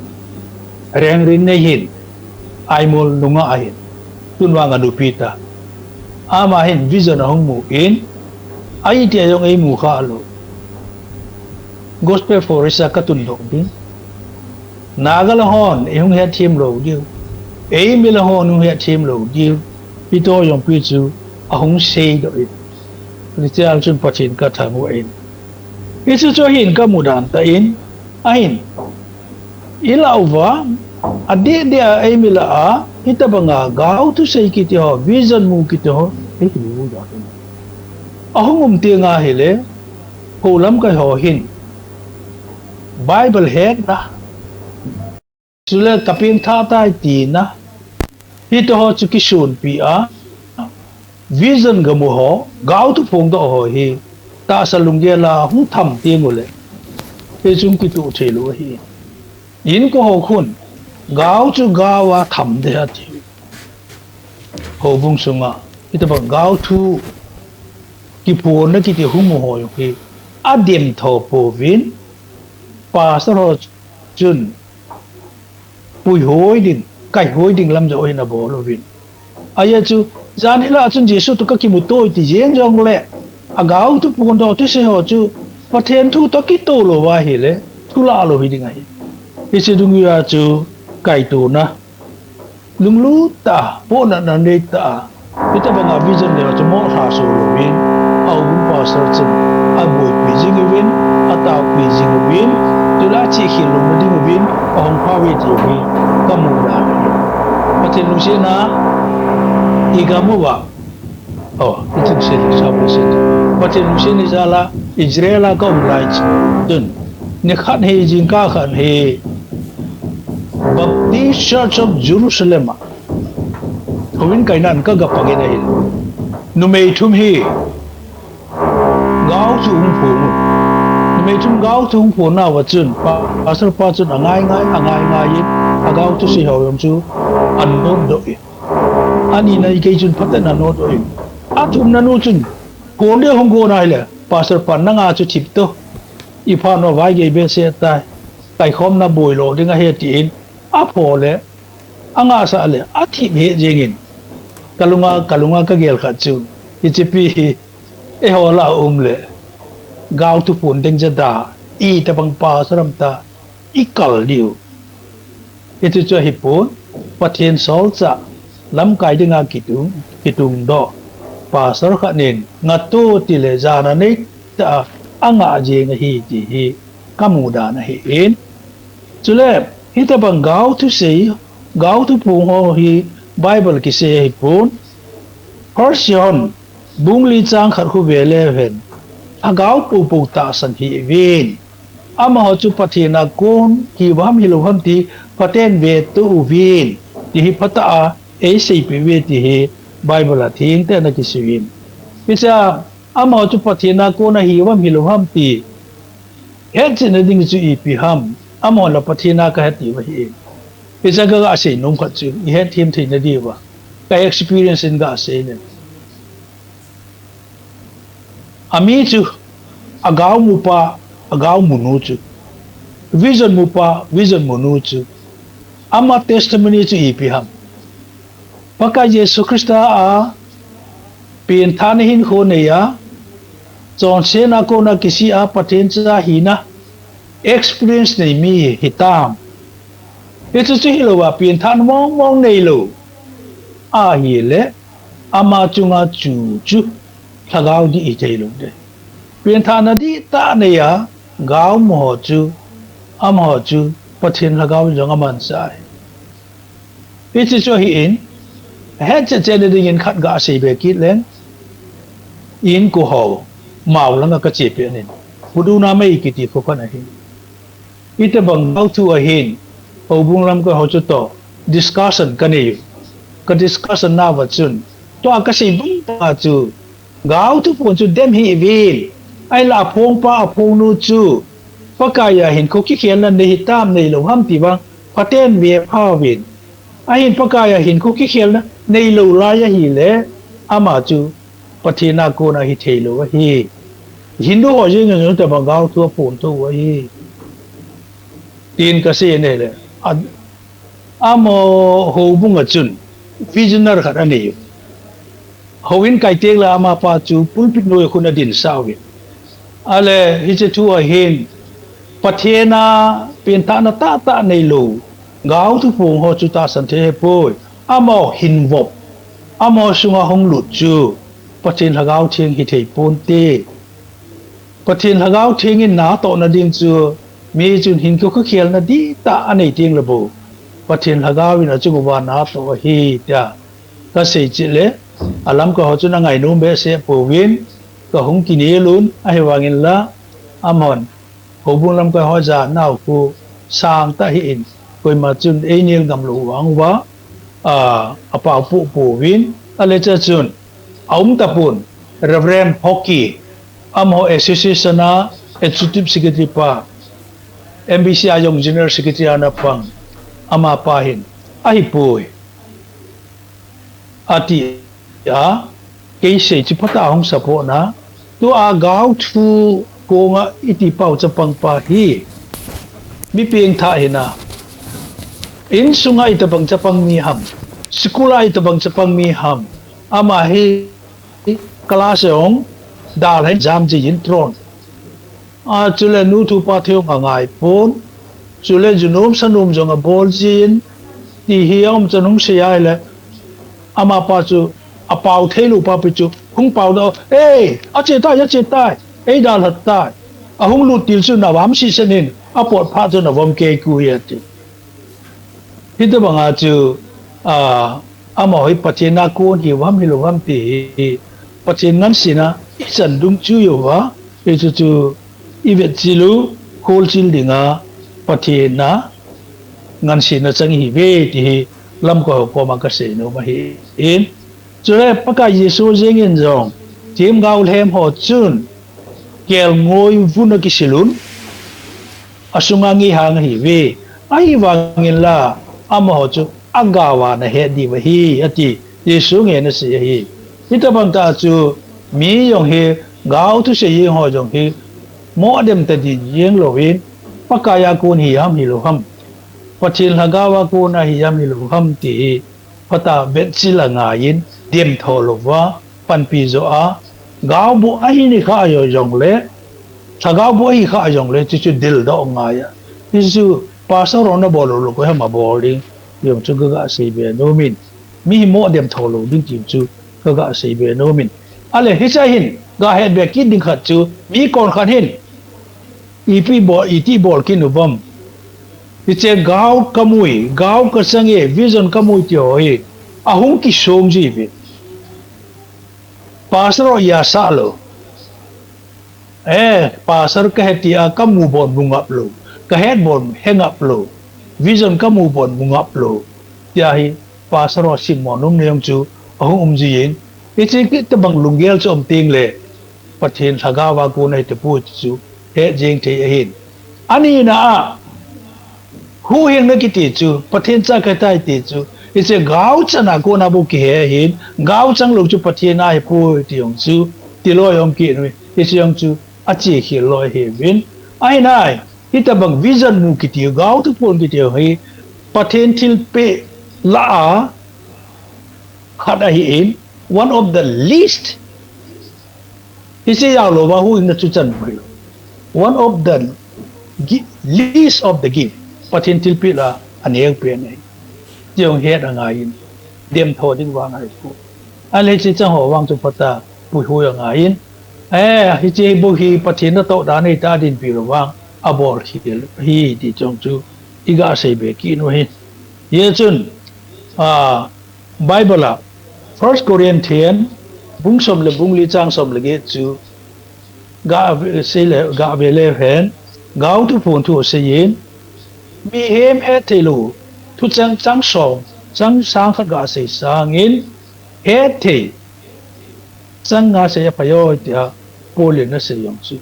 reng ri nei hin ai mol nunga ahin tun wa nga dupita ama hin vision hong mu in ai ti yong ei mu kha lo gospel for sia ka tun do din nagal hon e hong he thim lo diu ei mi la hon hong he thim lo diu ito yong pi chu hong sei do it ni cha chun pachin ka tha mu in isu cho hin ka mu dan ta in ain ila uwa ade dia ai mi la ita banga gau tu sei ki ti ho vision mu ki ti ho ei ki mu da hong ti nga hele ko lam ka ho hin bible head na sule kaping tha tai ti na ito ho chu ki sun pi vision ga mu ho gau tu phong do ho hi ta sa lung ge la hu tham ti ngo le pe chung ki tu che lo hi in ko ho khun gau chu gawa tham de ha ti ho bung sunga ito ba gau thu ki po na ki ti hu mu ho yo hi adem tho po vin pa sa ro chun pui hoi ding kai hoi ding lam jo na bo lo vin aya chu zan hila chun jesu to ka ki mu to ti jen jong le agau tu pon do ti se ho chu pathen thu to ki to lo wa hi le thu la lo hi ding ai ti se dung ya chu kai tu na lung lu ta po na na ne ta ita ba nga vision le chu mo ha so lo vin au bu pa sar chun a boy pi jing vin a ta pi jing vin tu la chi khi lo na ding vin ong pa wi ti vin ka mu da pathen lu se na igamu wa itu se sabu se pathen lu se ni zala Israel ka ulai dun ne khat he jing ka khat he Baptist Church of Jerusalem Howin kainan ka ga pagin na hil numei thum hi gau chu ung phu numei thum gau chu ung phu na wa chun pastor pa chun angai yin agau tu si ho yom chu an non do i ani nai ke chun phaten an non do i athum na nu chun ko de hong ko nai le pastor pa na nga chu thip to i pha no vai ge be se tai kai khom na boi lo dinga he ti in a pho le anga sa le a thi me jengin kalunga ka gel kha chu ichipi e ho la le gau tu pun deng jada i ta bang pa saram ta i kal diu itu cho hipun pathen sol cha lam kai dinga kitung do pa sar kha nen nga to ti le jana nei ta anga je nga hi ti hi kamu da na hi in chule ita bang gau tu pu ho hi bible ki se hipun Horsion bung li chang khat khu ve le ven agau pu ta san hi vin ama ho chu pathina kon ki wam hi lo ham ti paten ve tu vin ti hi phata a e sei pe ve ti hi bible a thing te na ki siwin pisa ama ho chu pathina ko na hi wam hi lo ham ti het chin ding chu i pi ham ama la pathina ka ti wa hi pisa ga sei nom khat chu i het thim thei na di wa ka experience in ga sei ne ami chu agau mu pa agau mu nu chu vision mu pa vision mu nu chu ama testimony chu ipi ham Paka Yesu Krista a pin than hin kho ne ya chon se na ko na kisi a pathen cha hi na experience nei mi hitam itu chu hi lo wa pin than mong mong nei lo a hi le ama chunga chu chu thagao di i thei lo de pin than na di ta ne ya gao mo chu am ho chu pathen thagao jong aman sai itu chu hi in hết chế định in khát gã sĩ về kít lên in của họ màu lăng cái chế biến nên budu na mấy cái gì phục này ít bằng how to ahin hậu bung làm cái họ cho to discussion cái này cái discussion nào vậy chun to cái gì bung pa chu gạo tu phun chu đem hi về ai là phong nu chu pakaya hin ko ki khian lan nei tam nei lo ham ti bang paten về phao về ahin pakaya hin ko ki khian nei lo la ya hi le ama chu pathina ko na hi thei lo hi hindu ho jing ngeng ta bang gao tu phun tu wa hi tin ka se ne le amo ho bung a chun visioner khat ani ho in kai tek la ama pa chu pulpit noi khuna din sawi ale hi che thu a hin pathina pin ta na ta nei lo gao tu phun ho chu ta san the poi amo hin vop amo sunga hong lut chu pathin hagao thing hi thei pon te pathin hagao thing in na to na ding chu mi chun hin ko khial na di ta anei ting labo pathin hagao in chu ba na to hi ta ka sei chi le alam ko ho chu na ngai nu be se po win ko hong ki ne lun ai wangin la amon ho bung lam ko ho ja nau ku sang ta hi in koi ma chun e nil gam lu wang wa apau pu win ale cha chun ông tapun Reverend Hockey amho association na executive secretary pa MBC ayong general secretary na pang ama pahin ai pui ati ya ke se chi phata hong sapo na tu a gao thu ko nga iti pau cha pang pa hi mi ping tha hina in sunga ita bang cha pang mi ham skula ita bang cha pang mi ham ama hi class ong dal hen jam ji in tron a chule nu thu pa theu ngai pon chule junum sanum jong a bol jin ti hiom chanung se ai le ama pa chu a pau thelu pa pi chu hung pau do a che tai ei dal hat tai a hung lu til chu na wam si senin a pot pha chu na wam ke ku ye ti hita banga chu amo hi pathina kon hi wam hi lo wam ti pathin ngan sina isan dung chu yo wa e chu ivet chilu kol chil dinga pathina ngan sina chang hi ve ti lam ko ma ka se no ma hi in chule paka yesu jeng in jong tim gau hem ho chun kel ngoi vuna ki silun asunga ngi hang hi ve ai wangin la amo ho chu agawa na he di wa hi ati yesu nge na se hi ita bang ta chu mi yong he gao tu se yin ho jong he mo dem ta di yeng lo win pakaya kun hi ham hi lo ham pachil hagawa ko na hi yam hi lo ham ti pata bet sila nga yin dem tho lo wa pan pi zo a gao bu a hi ni kha yo jong le thagao bu hi kha jong le chu dil do nga ya isu pastor on na bolo lo ko ha ma boarding yong chu ga se be no min mi mo dem tho lo ding chi chu ga se be no min ale hi cha hin ga het be ki ding khat chu mi kon khan hin iti bol kin ubam iche gao kamui gao ka sange vision kamui ti hoi ahung ki song ji be pasro ya sa lo pasar ka heti a kamu bon bungap lo ka het bon hang up lo vision kamu bon bungap lo ya hi pasro sim monum neong chu ahung ji yin iche ki te bang lungel chom ting le pathin thagawa ko nai te pu chu he jing the hin ani na hu hin na ki ti chu pathin cha ka tai ti chu iche gao chana ko na bu ki he hin gao chang lu chu pathin ai pu ti yong chu ti lo yong ki ni iche yong chu a chi hi lo he win ai nai ita bang vision mu ki ti gao tu pon ki ti hi pathin thil pe la a KHAT a hi in one of the least hi si yaw lo ba hu in the chu chan mai one of the least of the gift pathin til pi la aneng pe nei jong het angai in dem tho ding wa ngai ku ale chi chang ho wang chu pata pu hu ya ngai in hi chi bu hi pathin na to da nei ta din pi lo wang abor hi ti chong chu iga sei be ki no hi ye chun Bible First Corinthians bung som le bung li chang som le ge chu ga se le ga be le hen gao tu phun thu se yin mi hem he te lu thu chang chang som chang sang khat ga se sang in he te chang nga se pa yo tia polin na se yong chu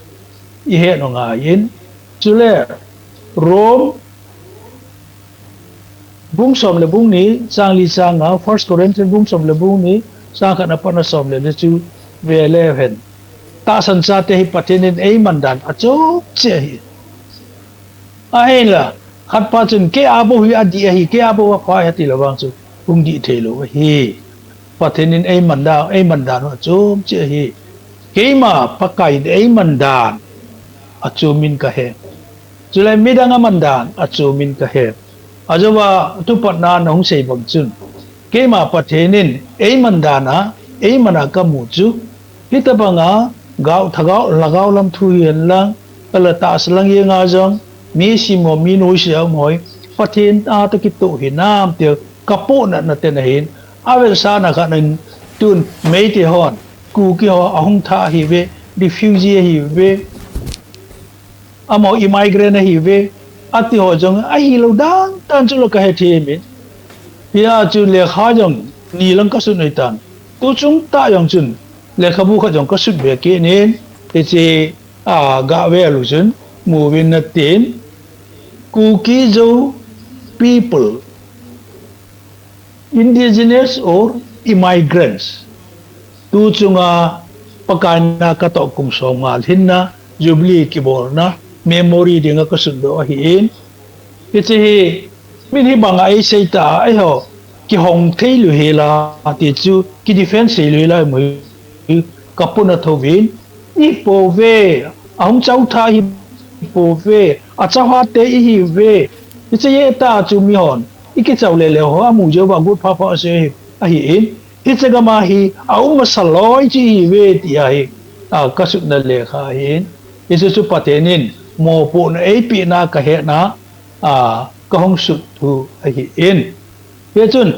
i he no nga yin chu le rom bung som le bung ni sang li sang nga First Corinthians bung som le bung ni sang khat na pa na som le chu ve le hen ta san sa te hi pathin in ei man dan a cho che hi a he la khat pa chun ke a bo hi a di hi ke a bo wa pa ha ti la wang chu bung di the lo hi pathin in ei man dan a cho che hi ke ma pa kai ei man dan a chu min ka he chu lai mi dang a man dan a chu min ka he ajawa tu patna nong sei bang chun ke ma pathin in ei man dan a ei mana ka mu chu hi ta banga gao thagao lagao lam thu hiền lang ala ta slang ye nga jong mi si mo mi no si am hoi pathin a ta ki tu hi nam te kapo na te na hin avel sa na kha nin tun mei te hon ku ki ho ahung tha hi ve refugee hi ve amo immigrant hi ve ati ho jong a hi lo dang tan chu lo ka he the mi ya chu le kha jong ni lang ka su nei tan tu chung ta yong chun le khabu kha jong ka sut be ke nen te che ga we lu chun mu win na tin ku ki zo people indigenous or immigrants tu chunga pakana ka to kum so ma thin na jubilee ki bor na memory dinga ka sut do hi in te che min hi banga ai sei ta ai ho ki hong thei lu he la ti chu ki defense sei lu la mu kapuna thovin i po ve ahung chau tha hi po ve a chawa te hi ve che ye ta chu mi hon i ki chau le le ho amu jo ba gut pha pha se a hi in i che ga ma hi au ma saloi chi hi ve ti ai ka su na le kha hin i su patenin mo po na ei pi na ka he na ka hong su thu a hi in ye chun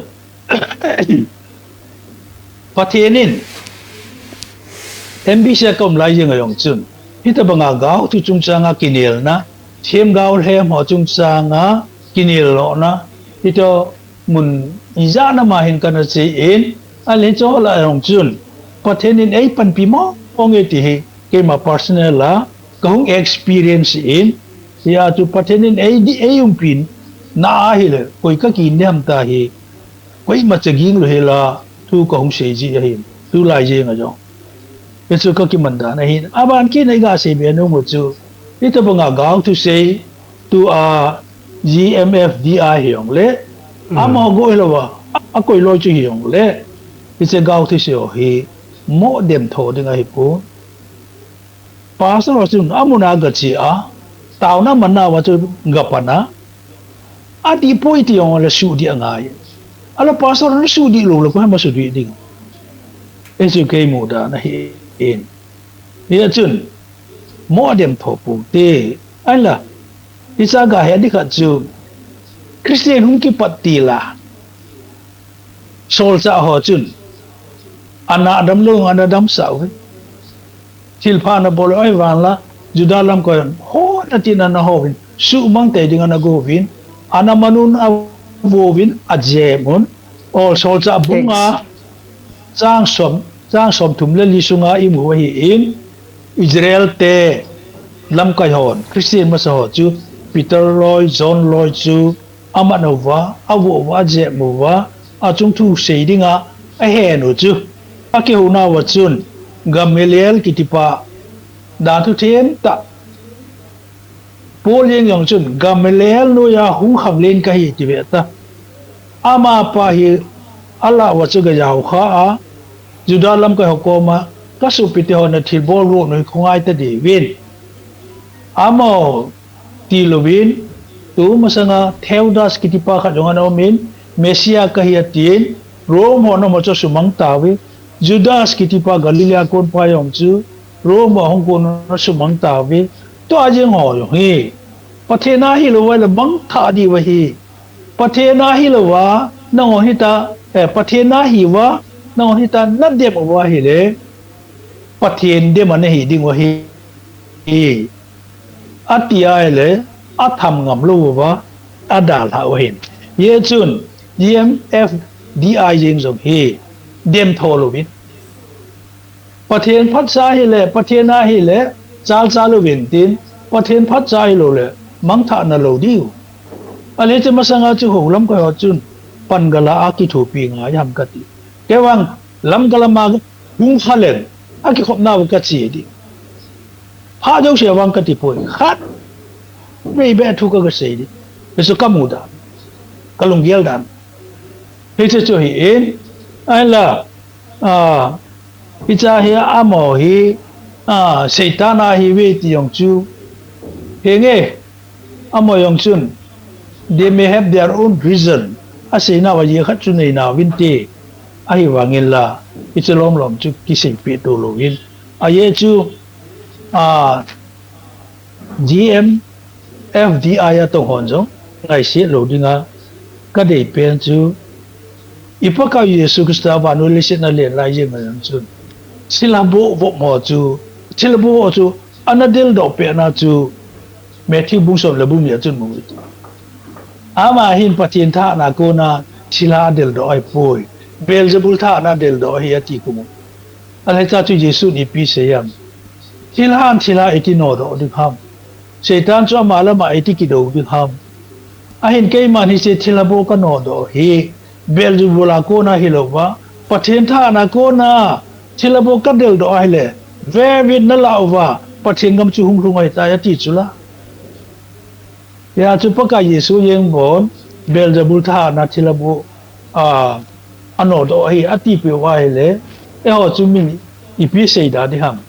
patenin MBC kom lai jeng ayong chun hita banga gao tu chung changa kinil na them gao he mo chung changa kinil lo na hito mun iza na ma hin kana che in ale cho la ayong chun pathenin ei pan pi mo ong e ti he ke ma personal la kong experience in ya tu pathenin ei di ei um pin na hi le koi ka ki nem ta hi koi ma chaging lo he la tu kong se ji hi tu lai jeng ayong Yesu ka ki manda na hin aban ki na ga se be no mo chu ito banga gao to say to GMFDI hiong le amo go lo wa akoi lo chu hiong le ise gao to say hi mo dem tho de nga hi pu pastor chu amuna ga chi taw na manna wa chu ngapana ati poi ti ong le su di nga ye ala pastor na su di lo ko ma su di ding Yesu ke mo da na hi in ya chun mo dem tho pu te ala isa ga he di kha chu Christian hum ki patti la sol cha ho chun ana adam lo ana dam sau thil pha na bol ai wan la judalam ko ho na tin na ho vin su mang te ding na go vin ana manun a wo vin a je mon all sol cha bunga Trang som thum le li sunga i mu hi in Israel te lam kai hon Christian ma so chu Peter Roy John Roy chu amanova awo wa je mu wa a chung thu sei dinga a he no chu a ke hu na wa chun Gamaliel kitipa da thu them ta Paul yeng yong chun Gamaliel no ya hu kham len ka hi ti ve ta ama pa hi Allah wa chu ga yaw kha a juda lam ka hokoma ka su pite hon thil bol ro noi khongai ta de win amo ti lovin tu masanga theudas kitipa kha jonga no min mesia ka hiatin rom hono mo chu sumang tawi judas kitipa galilea kon pa yong chu rom hong kon no sumang tawi to ajeng ho yo hi pathena hi lo wa la bang tha di wa hi pathena hi lo wa na ho hita pathena hi wa na ho hita na de wa hi le pathen de man hi ding wa hi atia le atham ngam lo wa adal ha wa hin ye chun GMFDI jing som hi dem tho lo bin pathen phat sa hi le pathena hi le chal cha lo bin tin pathen phat sa hi lo le mang tha na lo diu ale che masanga chu ho lam ko chun pan gala a ki thu pi nga yam ka ti kewang lam gala ma hung khalen a ki khop na ka chi di ha jo she wang ka ti poi khat mei be thu ka sei di beso ka mu da ka lung gel dan he che cho hi en ai la icha he amo hi seitana hi we ti yong chu he nge amo yong chun they may have their own reason asina wa ye khat chu nei na win ti ai wa ngel la ichalom lom chu ki sei pe to lo win a ye chu GMFDI ya to hon jong ngai se lo dinga ka dei pen chu ipaka Yesu Krista ba no le se na le la ye ngang chun silabo vo mo chu silabo chu anadel do pe na chu Matthew bung som le bung ya chun mu ama hin pathin tha na ko na sila del do ai poi Beelzebul tha na del do hi ati ku mu alai cha chu Yesu ni pi se yam sila iti no do di kham Satan cho mala ma iti ki do di kham ahin kai man hi se thilabo ka no do hi Beelzebul ko na hilowa pathin tha na ko na thilabo ka del do ai le ve vin na lawa pathin gam chu hung lungai ta ati chula ya chu paka Yesu yeng bon Beelzebul tha na thilabo ano do hi ati pe wa hi le e ho chu min ipi sei da di ham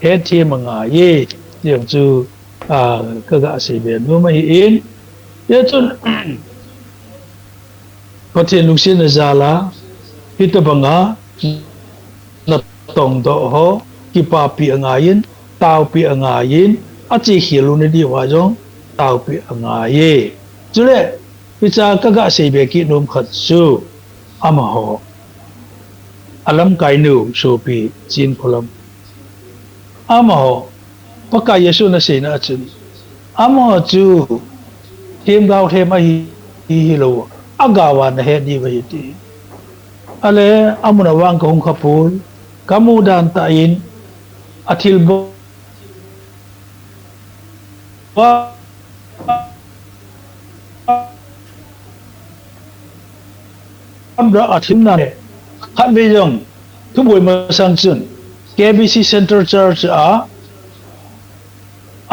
he the manga ye yeng chu ka ga sei be no mai in ye chun pathin lu sin na zala hita banga na tong do ho ki pa pi anga yin tau pi anga yin achi hilu ne di wa jong tau pi anga ye chule picha ka ga sei be ki nom khat su ama ho alam kai nu so pi chin kholam ama ho paka Yesu na sei na chun ama ho chu thêm gao thêm ai hi lo agawa na he di bai ti ale amuna wang ko hung khapul kamu dan ta in athil bo wa amra athim na ne khat ve jong thu boi ma sang chun KBC Center Church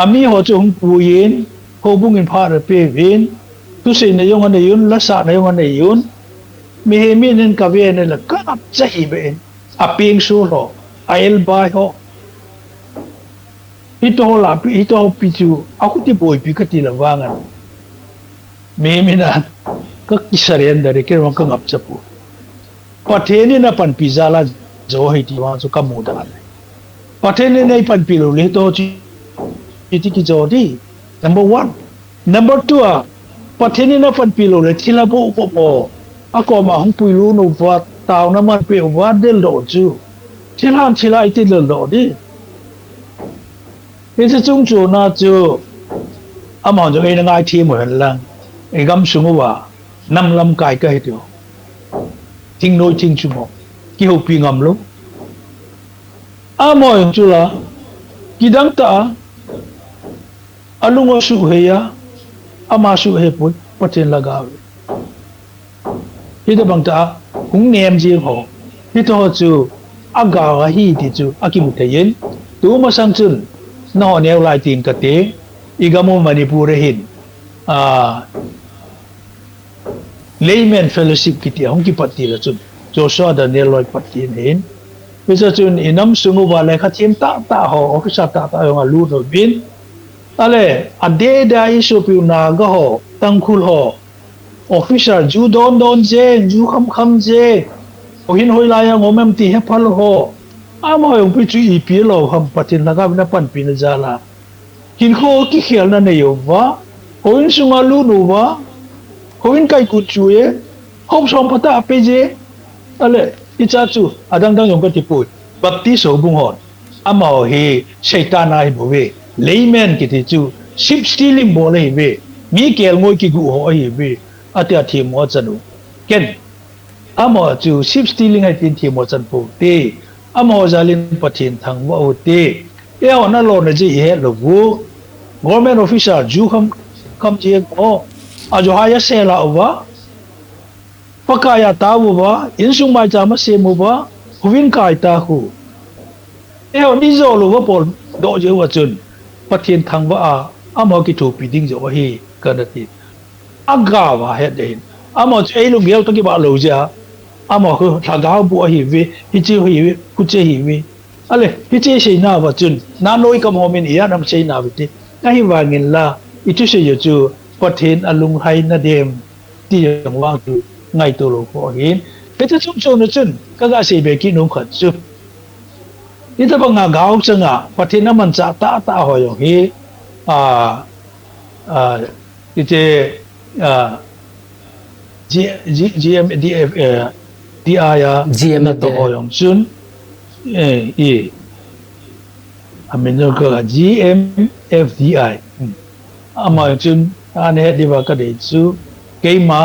ami ho chu hung pu yin ho bung in pha re pe vin tu sei na yong an yun la sa na yong an yun mi he mi nen ka ve ne la ka cha hi be a ping su lo a el bai ho ito la ito pi chu aku ti boi pi ka ti la wangan mi na ka kisaren da re ke ron ka ngap chapu patheni na pan pizza la jo hi ti wa chu ka mu da patheni nei pan pi lo le to chi ti ki jo di number 1 number 2 patheni na pan pi lo le thila bo po ako ma hong pui lu no wa taw na man pe wa del do chu thila ai ti lo do di ese chung chu na chu ama jo ai na ngai thi mo lang ai gam su wa nam lam kai ka hi tyo ting noi ting chu mo ki ho pi ngam lo amo chu la ki dang ta alungo su he ya ama su he pui pathen laga hi de bang ta hung nem ji ho hi to chu aga wa hi ti chu akimu te yin tu ma sang chun no neu lai tin ka te igamo manipur hin layman fellowship ki ti hong ki patti la chun Joshua Daniel loi patin hin bisa chun inam sungu wale kha thim ta ho officer ta yong lu no bin ale ade da isu pi na ga ho tangkhul ho officer ju don je ju kham je o hin hoi la ya ngomem ti he phal ho ama yong pi chu I pi lo ham patin la ga na pan pi na jala hin kho ki khial na ne yo wa hoin sunga lu nu wa hoin kai ku chu ye hom som pata pe je ale icha chu adang dang yong ka ti pu bapti so bung hon ama ho he shaitan ai bo we layman ki ti chu ship stealing bo le we mi kel ngoi ki gu ho ai we atia thi mo chanu ken ama chu ship stealing ai tin thi mo chan pu te ama jalin pathin thang wa o te e ona lo na ji he lo bu government officer ju kham je ko a jo ha ya se la wa pakaya ta wo ba insung mai cha ma se mo ba huwin kai ta khu e o ni zo lo wa pol do je wa chun pathin thang wa a ama ki thu pi ding jo hi kana ti aga wa he de ama e lu gel to ki ba lo ja ama khu tha ga bu hi we hi chi hi ku che hi we ale hi che sei na wa chun na noi kam ho min ya nam sei na bi ti ka hi wa ngin la I tu se yo chu pathin alung hai na dem ti yang wa tu ngai to lo ko hin pe cha chung chung na chun ka ga sei be ki nong khat chu ni ta ba nga gao changa pathin na man cha ta ho yo hi ite GMFDI ya GMFDI to ho yong chun amin no ka GMFDI ama chun ane di ba ka de chu keima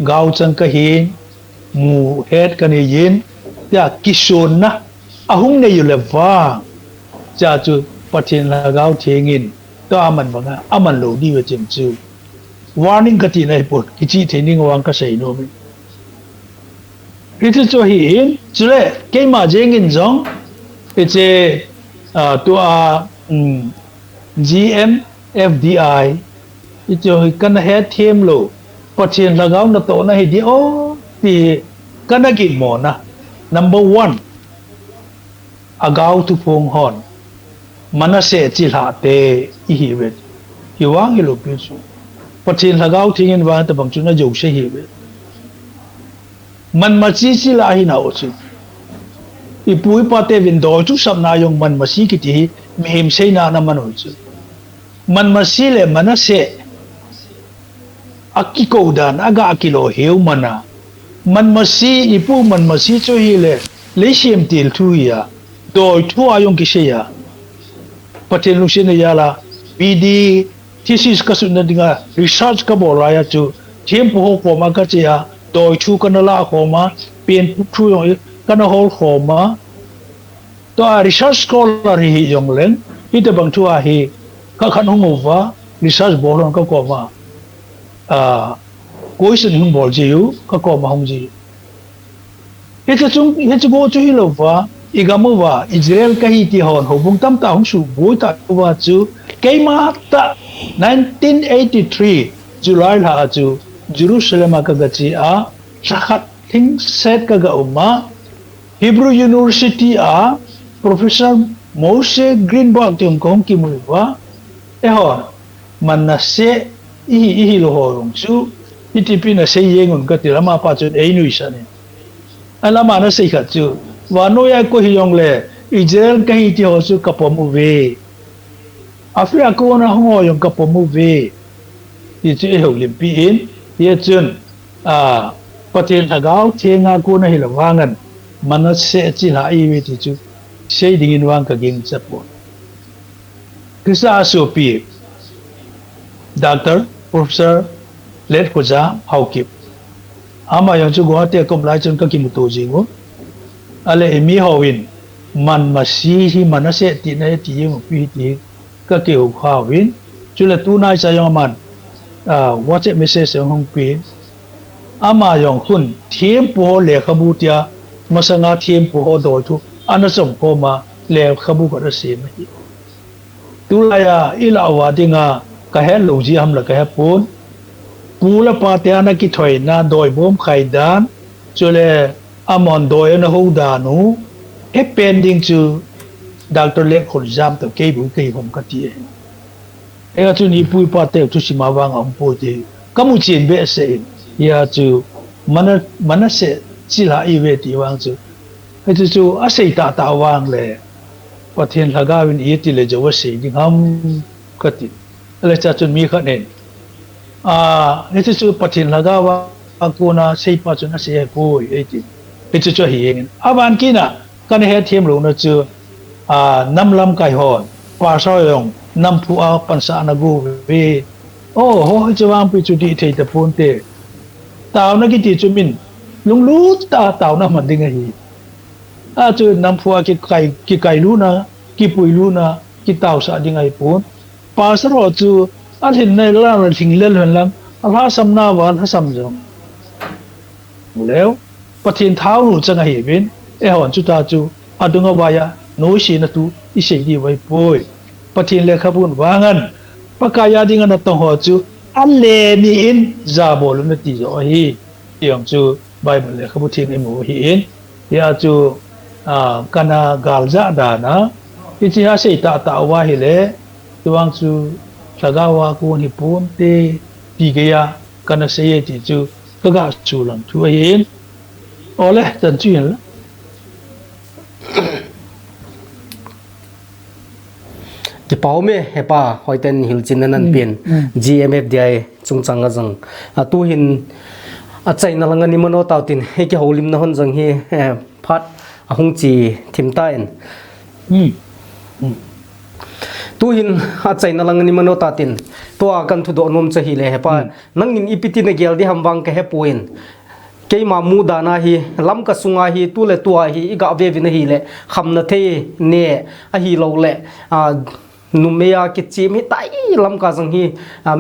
gao chang ka hin mu het ka ni yin ya kishon na ahung ne yu le wa cha chu pathin la gao thengin to aman ba nga aman lo di we chim chu warning ka ti nai pot ki chi theining wang ka sei no mi ri chu hin chu le keima jengin jong it's a to a GMFDI ito kana he thiem lo pathin lagaw na to na hidi o ti kana gi mo na number 1 agaw tu phong hon manase chi la te I hi we hi wang lo pi su pathin lagaw thingin wa ta bang chu na jo se hi we man ma chi la hi na o chu I pui pa te vin do chu sam na yong man ma si ki ti mem sei na na man o chu man ma si le manase akiko dan aga akilo heu mana man ma si ipu man ma si chu hi le siem til thu ya doi thu ayong ki se ya patin lu sin ya la BD thesis ka su na dinga research ka bo la ya chu thiam po ko ma ka che ya doi thu ka na la ko ma pen thu yo ka na hol ko ma to a research scholar hi yong len ite bang thu a hi ka khan hong wa research bo lon ka ko ma koi sin hung bol ji yu ka ko ma hong ji ite chung he chu go chu hi lo wa igamu wa Israel ka hi ti hon ho bung tam ta hong su boi ta wa chu keima ta 1983 July la chu Jerusalem ka ga chi a sakhat thing set ka ga umma Hebrew University a Professor Moshe Greenberg tum kong ki mu wa e ho manase I lo ho rong chu itipi na sei yengun ka tirama pa chu ei nui sa ne alama na sei kha chu wa no ya ko hi yong le Israel ka hi ti ho chu ka pom u ve Africa ko na ho yong ka pom u ve ti chu e ho lim pi in ye chun patin agaw thenga ko na hi la wangan manase chi la I we ti chu sei dingin wang ka ging cha po kisa asopi Doctor Professor Let Kuja Haukip ama yang chu go te kom lai chun ka ki muto ji go ale emi howin man masi hi manase ti na ti yeng pi ti ka ke ho kha win chu le tu nai sa yong man WhatsApp message hong pi ama yong hun thiem po le khabu tia masanga thiem po ho do thu ana som ko ma le khabu ko ra se ma hi tu la ya ila wa dinga ka he lo ji ham la ka he pon pula pa te ana ki thoi na doi bom khai dan chule amon doi na ho da nu he pending chu Dr. Lek khol jam to ke bu ke hom ka ti e chu ni pui pa te chu si ma wang am po te kamu chin be se ya chu mana se chi la i ve ti wang chu he chu a sei ta wang le pathen laga win i ti le jo se ding ham ka ti le cha chun mi kha nen he chu pathen laga wa ko na sei pa chu na se po e ti he chu hi ngin aban ki na kan he them lo na chu nam lam kai hon pa so yong nam pu a pan sa na gu ve ho chu wang pi chu di thei ta pon te taw na ki ti chu min lung lu taw na man ding hi chu nam pu a ki kai lu na ki pui lu na ki taw sa ding ai pon pa sa ro chu a hin nei la ra thing le hon lam a la sam na wa la sam jong leo pathin thau nu chang hi bin e hon chu ta chu adunga wa ya no shi na tu i sei di wai poi pathin le khabun wangan pakaya ding na tong ho chu an le ni in za bol na ti zo hi tiang chu bible le khabu thin emu hi in ya chu kana gal za da na ti chi ha sei ta wa hi le tuang chu thagawa ko ni pon te ti ge ya kana sei ti chu ka ga chu lang thu hin ole tan chu yin ki pau me hepa hoiten hilchin nan pin GMFDI chungchanga jang tu hin a chaina langani mano tautin he ki holim na hon jang hi phat ahung chi thimtain tu hin a chaina langani mano tatin to a kan thu do nom cha hi le hepa nangin ipiti na gel di hamwang ka he puin keima mu dana hi lam ka sunga hi tu le tua hi iga ve vin hi le khamna the ne a hi lo le numea ki chi mi tai lam ka jang hi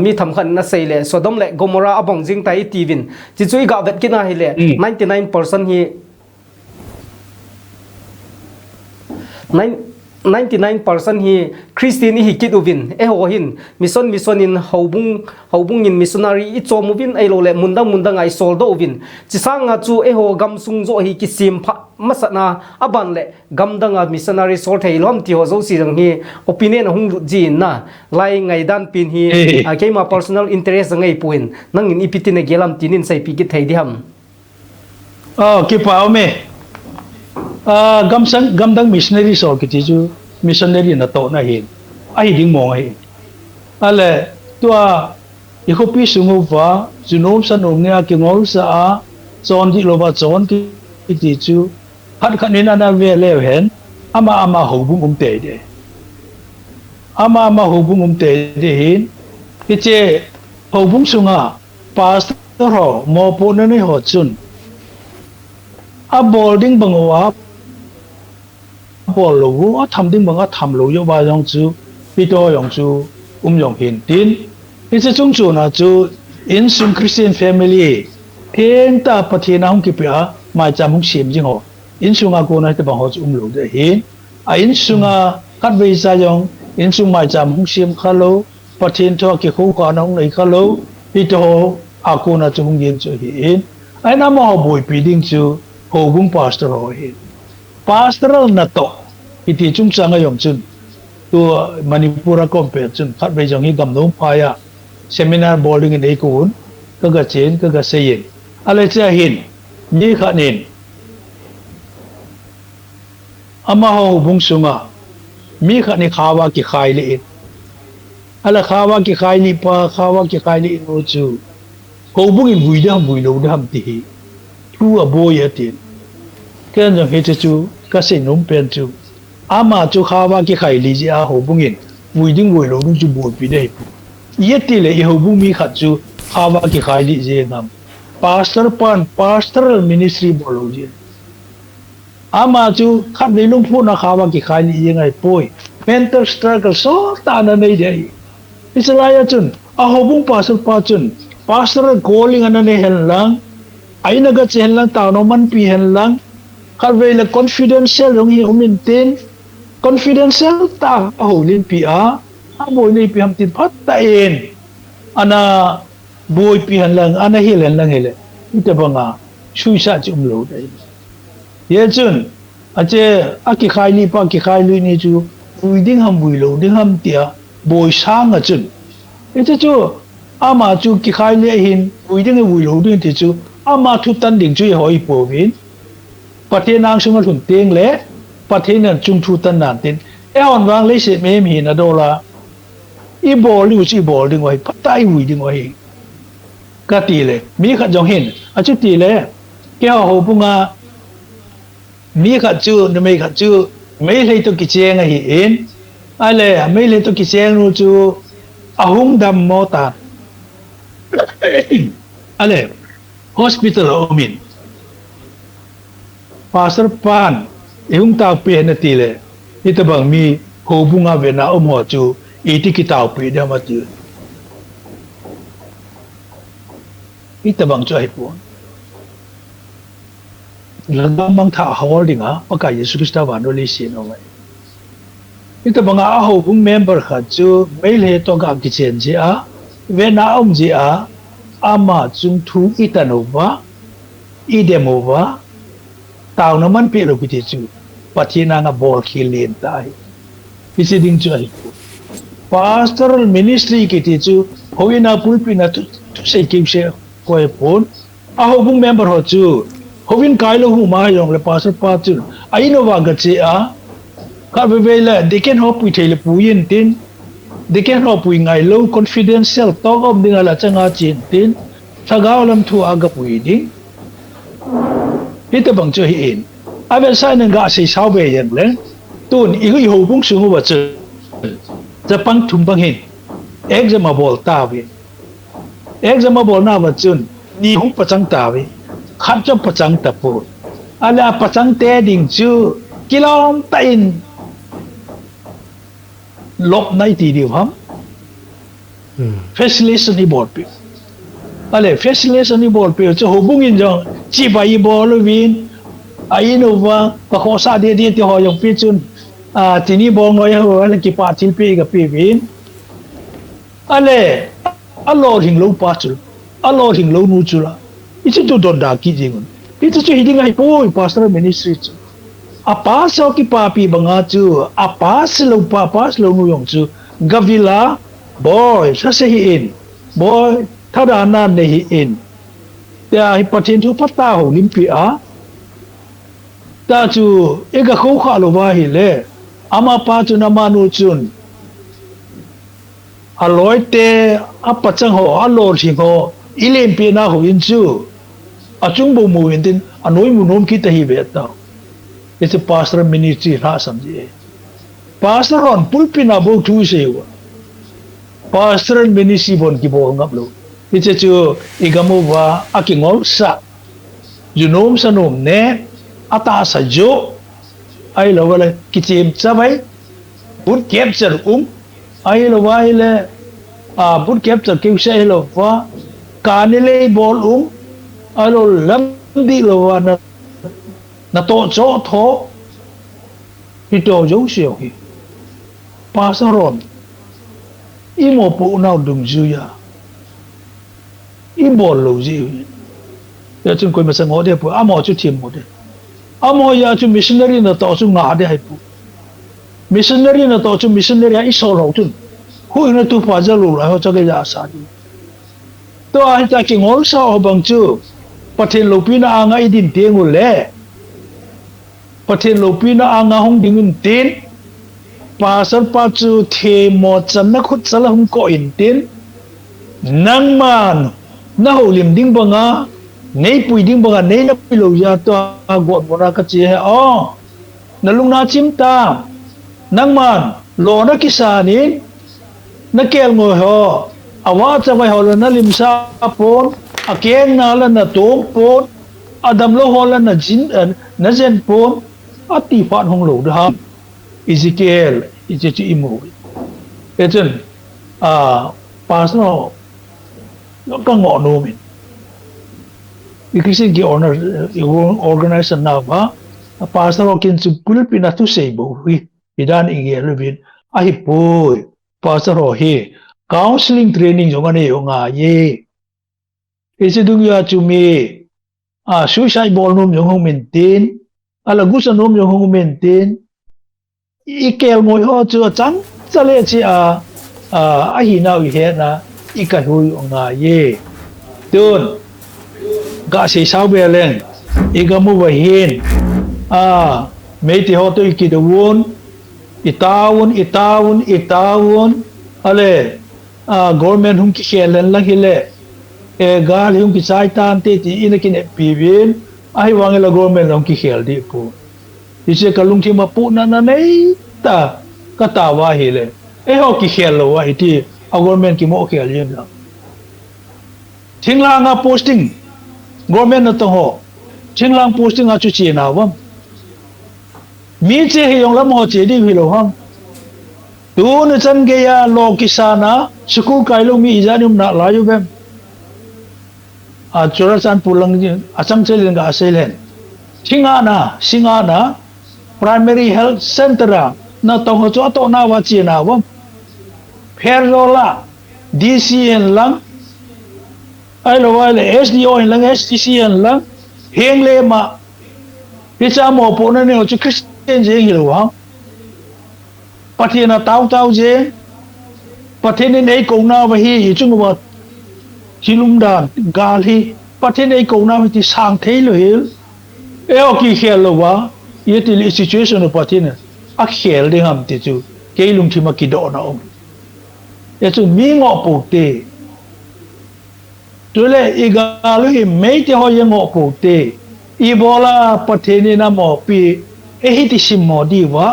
mi tham khan na sei le sodom le gomora abong jing tai tivin chi chui ga vet kina hi le 99% hi 99% hi Christian hi kiduvin e ho hin mission in hobung in missionary I chomuvin ai lo le munda ngai sol do vin chi sanga chu e ho gam sung zo hi ki sim pha masana aban le gam danga missionary sol thei lom ti ho zo si jang hi opinion hung lu ji na lai ngai dan pin hi keima personal interest ngai puin nangin ipiti ne gelam tinin sai pi ki thei di ham ki pau me gamdang missionary so ki chu missionary na to na hin ai ding mo ai ale tua I hopi sungu va junom sanom ne ki ngol sa chon di lo ba chon ki ti chu hat khanin ana ve le hen ama hobung te de ama hobung te de hin ki che hobung sunga pastor ho mo po na ni ho chun a boarding bangwa bol lo a tham ding banga tham lo yo ba yong chu pi to yong chu yong hin tin I se chung chu na chu in sum Christian family pen ta pathina hong ki pya mai cham hong sim jing ho in sunga ko na te bang ho chu lo de hin a in sunga kat ve sa yong in sum mai cham hong sim khalo pathin tho ki khu ka na hong nei khalo pi to a ko na chu hong yin chu hin ai na mo boi pi ding chu ho bung pastor ho hin pastoral na to iti chung changa yong chun tu Manipura compare chun khat be jong hi gam no phaya seminar boarding in ekun ka chen ka seyin ale cha hin ni khanin ama ho bung sunga mi khani khawa ki khai le ala khawa ki khai ni pa khawa ki khai ni no chu ho bung in bui lo dam ti tu a boy atin ken jong he chu ka se nom pen chu ama chu khawa ki khai li ji a ho bung in bui lo dum chu bo pi dei yeti le ho bung mi khat chu khawa ki khai li je ngam pastoral ministry bolo ji ama chu khat ni lung phu na khawa ki khai li je ngai poi mental struggle so ta na nei dei isalaya chun a ho bung pa chun pastoral calling ana ne hel lang aina ga chen lang ta no man pi hel lang khat ve le confidential rong hi omin tin confidential ta ho lin pi a boy nei pi ham tin phat ta en ana boy pi han lang ana hi len lang hele ite banga shui sa chum lo dai ye chun ache aki khai li pa ki khai lui ni chu vui ding ham vui lo ding ham tia boy sang a chun ite chu ama chu ki khai le hin vui ding vui lo ding ti chu ama thu tan ding chu hoi po vin pathe nang sung thun teng le pathe nan chung thu tan nan tin e on wang le se me mi na do la i bol lu chi bol ding wai patai vui ding wai ka ti le mi kha jong hin a chu ti le ke ho pu nga mi kha chu ne me kha chu me le to ki cheng a hi in a le me le to ki cheng nu chu a hung dam mo ta a le hospital omin pastor pan e hung ta pe na ti le ita bang mi ho bu nga ve na ho chu e ti ki tao pe da ma chu ita bang chu ai pu Lang bang tha holding a paka Yesu Krista van lo li sin oi ita banga a ho bung member kha chu mail he to ga ki chen ji a ve na ji a ama chung thu itanova idemova tao na man pe lo ki chu pathina nga bol khilin tai isi ding chu ai pastoral ministry ki ti chu hoina pulpina tu sei kim se ko e pon a ho bung member ho chu hovin kailo hu ma yong le pastor pa chu ai no wa ga che a ka ve le they can hope we thele pu yin tin they can hope we ngai low confidential talk of ding ala changa chin tin thagaw lam thu aga pui ding ita bang chu hi in ave sai nang ga sei sao be yan le tun i hu ho bung su wa chu japang thum bang hin example ta we example na wa chun ni hu pa chang ta we khát cho pachang tapu ala pachang te ding chu kilom tain lop nai ti diu ham facilitation ni bol pi ale facilitation ni bol pi chu hobung in jong chi bai bol win ai no wa pa kho sa de ti ho yong pi chun ti ni bol ngoi ho ala ki pa til pi ga pi win ale alo hing lo pa chu alo hing lo nu chu la itu tu don da ki jingun itu tu hiding ai poi pastor ministry chu apa so ki papi banga chu apa selo pa pas lo nu yong chu gavila boy sa se hi in boy thada na ne hi in ta hi patin thu pata ho lim pi a ta chu e ga kho kha lo ba hi le ama pa chu na ma nu chun aloi te apa chang ho alo thing ho ilen pi na ho in chu achung bo mu in tin anoi mu nom ki ta hi ve ta it's a pastor ministry ra samje pastor on pulpina bo thu se wa pastoral ministry bon ki bo ngap lo it's a chu igamo wa akingol sa junom sa nom ne ata sa jo ai lo wala ki chim chabai bun capture ai lo wa ile bun capture ki se lo wa kanile bol alo lam di lo wa na to cho tho hi to jo xiao hi pasaron i mo pu nao dung ju ya i bol lo ji ya chung koi ma sang ho de pu amo chu thim mo de amo ya chu missionary na to chu nga de hai pu missionary na to chu missionary ai so lo chu hu na tu pa ja lo la ho cha ge ya sa di to ai ta ki ngol sa ho bang chu pathen lopina anga idin tengu le pathen lopina anga hong dingin tin pasar pa chu the mo chan na khut chala hum ko in tin nang man na ho lim ding banga nei pui ding banga nei na pi lo ya to got bona ka chi he o na lung na chim ta nang man lo na kisani na kel ngo ho awa cha vai ho na lim sa pon akeng na la na tom pon adam lo hola na jin na zen pon ati pat hong lo da Ezekiel ichi imo echen pasno no ka ngo no min ikisin ki honor organization na ba pasno kin su pulpi na tu sei bo wi idan ige lubin ai poi pasno he counseling training jo ngane yo nga ye isi dung ya chumi suicide ball num yung hong min tin ala gusanom yo hong maintain ikel moi ho chu chan chale chi a hi na wi he na ikai hui nga ye tun ga se sau be len igamu wa hin meiti ho to ki de won itawun ale government hum ki khelen la hile e gal hum ki chai tan te ti in ki ne pibin ai wangela government hum ki khel di pu ise kalung thi ma pu na nei ta ka ta wa hile e ho ki khel lo wa iti government ki mo khel yin la thinglang a posting government na to ho thinglang posting a chu chi na wam mi che hi yong la mo che di hi lo hang tu ne chan ge ya lo kisana school kai lo mi ijanum na la yu bem a chora chan pulang a chang che len ga selen singa na primary health center na to ho cho to na wa chi na wam pher rola DCN lang ai lo wa le SDO in lang STCN lang heng le ma pi cha mo po na ne chu Christian je hi lo wa Pathena tao je Pathena nei ko na wa hi chung wa hilung dan gal hi Pathena nei ko na ti sang thei lo hil e o ki khel lo wa ye ti li situation of Pathena a khel de ham ti chu ke lung thi ma ki do na om ye chu mi ngo pu te tu le i ga lo hi mei ti ho ye ngo pu te i bola Pathena na mo pi e hi ti sim mo di wa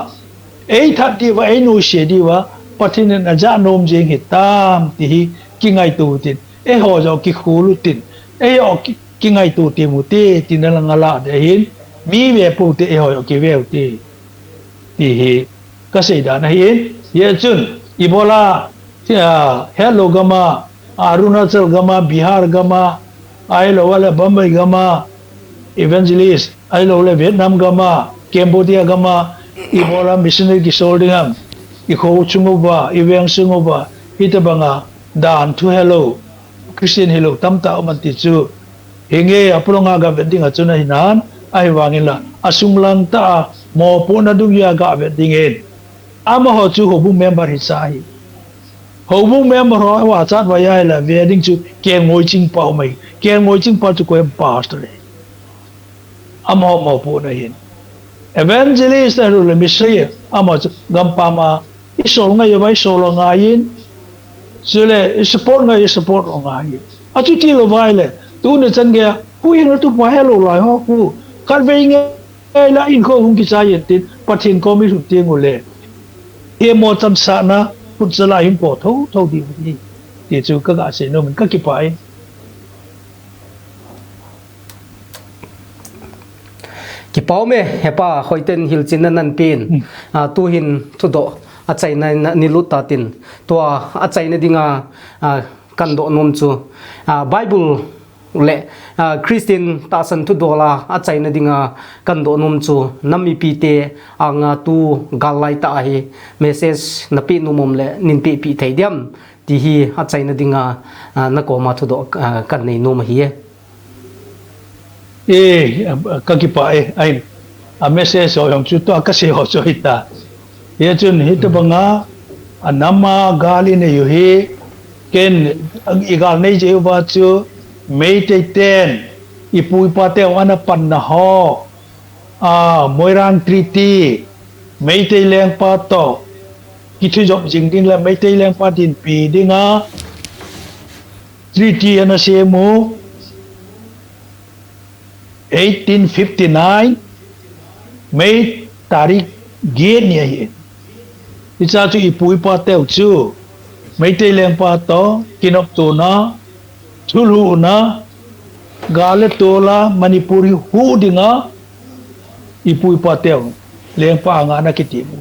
ei that di wa ei nu she di wa Pathena na ja nom jeng hi tam ti hi ki ngai tu tin e ho jo ki khulu tin e o ki ngai tu ti mu te tin la ngala de hin mi ve pu te e ho ki ve ti ti hi ka sei da na hin ye chun ibola hello gama Arunachal gama Bihar gama ai lo wala Bombay gama Evangelist ai lo le Vietnam gama Cambodia gama ibola missionary ki soldingam i kho chungoba i weng sungoba itabanga dan to hello Christian hello tamta man ti chu hinge apronga ga wedding achuna hinan ai wangila asunglang ta mo pona du ya ga wedding en ama ho chu hobu member hi sai hobu member ho wa chat wa ya la wedding chu ke ngoi ching pau mai ke ngoi ching pa chu ko pastor ama mo pona hin Evangelist na rule Missionary amo gampama isol nga yobay solo nga yin sule support nga support nga yin atu ti lo baile tu ne chan ge hu yin tu pa hello lai ho ku kan ve nge la in ko hung ki cha yin tin pathin ko mi su ti ngule e mo cham sa na put zala hin po tho di ti chu ka ga se no min ka ki pai ki pau me hepa hoiten hilchin nan pin tu hin thu do a chai na ni lu ta tin to a chai na dinga kan do nom chu Bible le Christian ta san thu dola a chai na dinga kan do nom chu nami pi te anga tu galai ta hi message na pi nu mom le nin pi thei diam ti hi a chai na dinga na ko ma thu do kan nei no ma hi kakipa ai a message so yong chu to ka se ho so hita ye chun hit banga anama gali ne yu hi ken igal nei je ba chu mei te ten ipui pa te wana pan na ho moirang treaty mei te leng pa to ki thu job jing ding la mei te leng pa din pi dinga treaty ana se mu 1859 May tarik gen ya hi icha chu ipui pa teu chu mai te leng pa to kinop tu na chulu na gale tola manipuri hu dinga ipui pa teu leng pa nga na kiti mu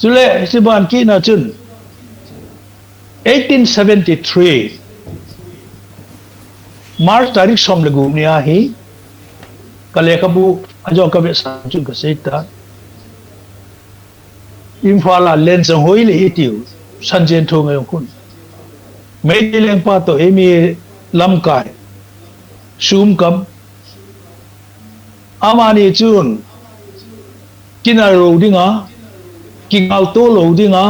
chule siban ki na chun 1873 March tarik som lagu ni ahi kale kabu ajo kabe sanju ka seita infala len sang hoi le itiu sanjen thong ayong kun mai leng pa to emi lam kai sum kam amani chun kina ro dinga kingal to lo dinga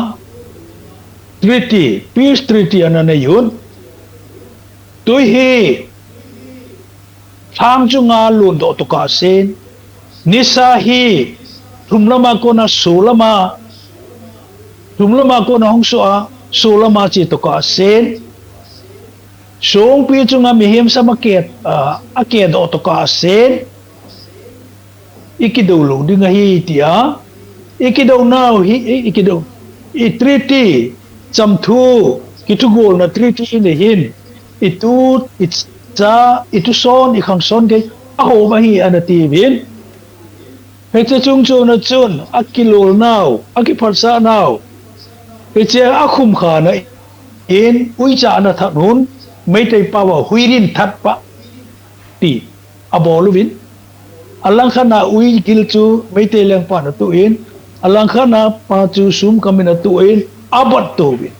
treaty peace treaty anana yun tôi hi tham chunga lun do to ka sen nisa hi rumlama ko na sulama ko na hongsoa sulama chi to ka sen song pi chunga mihim sa market ake do to ka sen ikido lo dinga hi tia ikido now hi ikido I treaty chamthu kitugol na treaty in the hin itu itu son ikhang son ke aho mahi anati bin hekta chung na chun akilol now akiparsa now heche akhum khana in uicha na thanun meitai pawa huirin thatpa ti aboluvin alang khana ui kilchu meitai lang pa na tuin alang khana pa chu sum kamina tuin abat to bin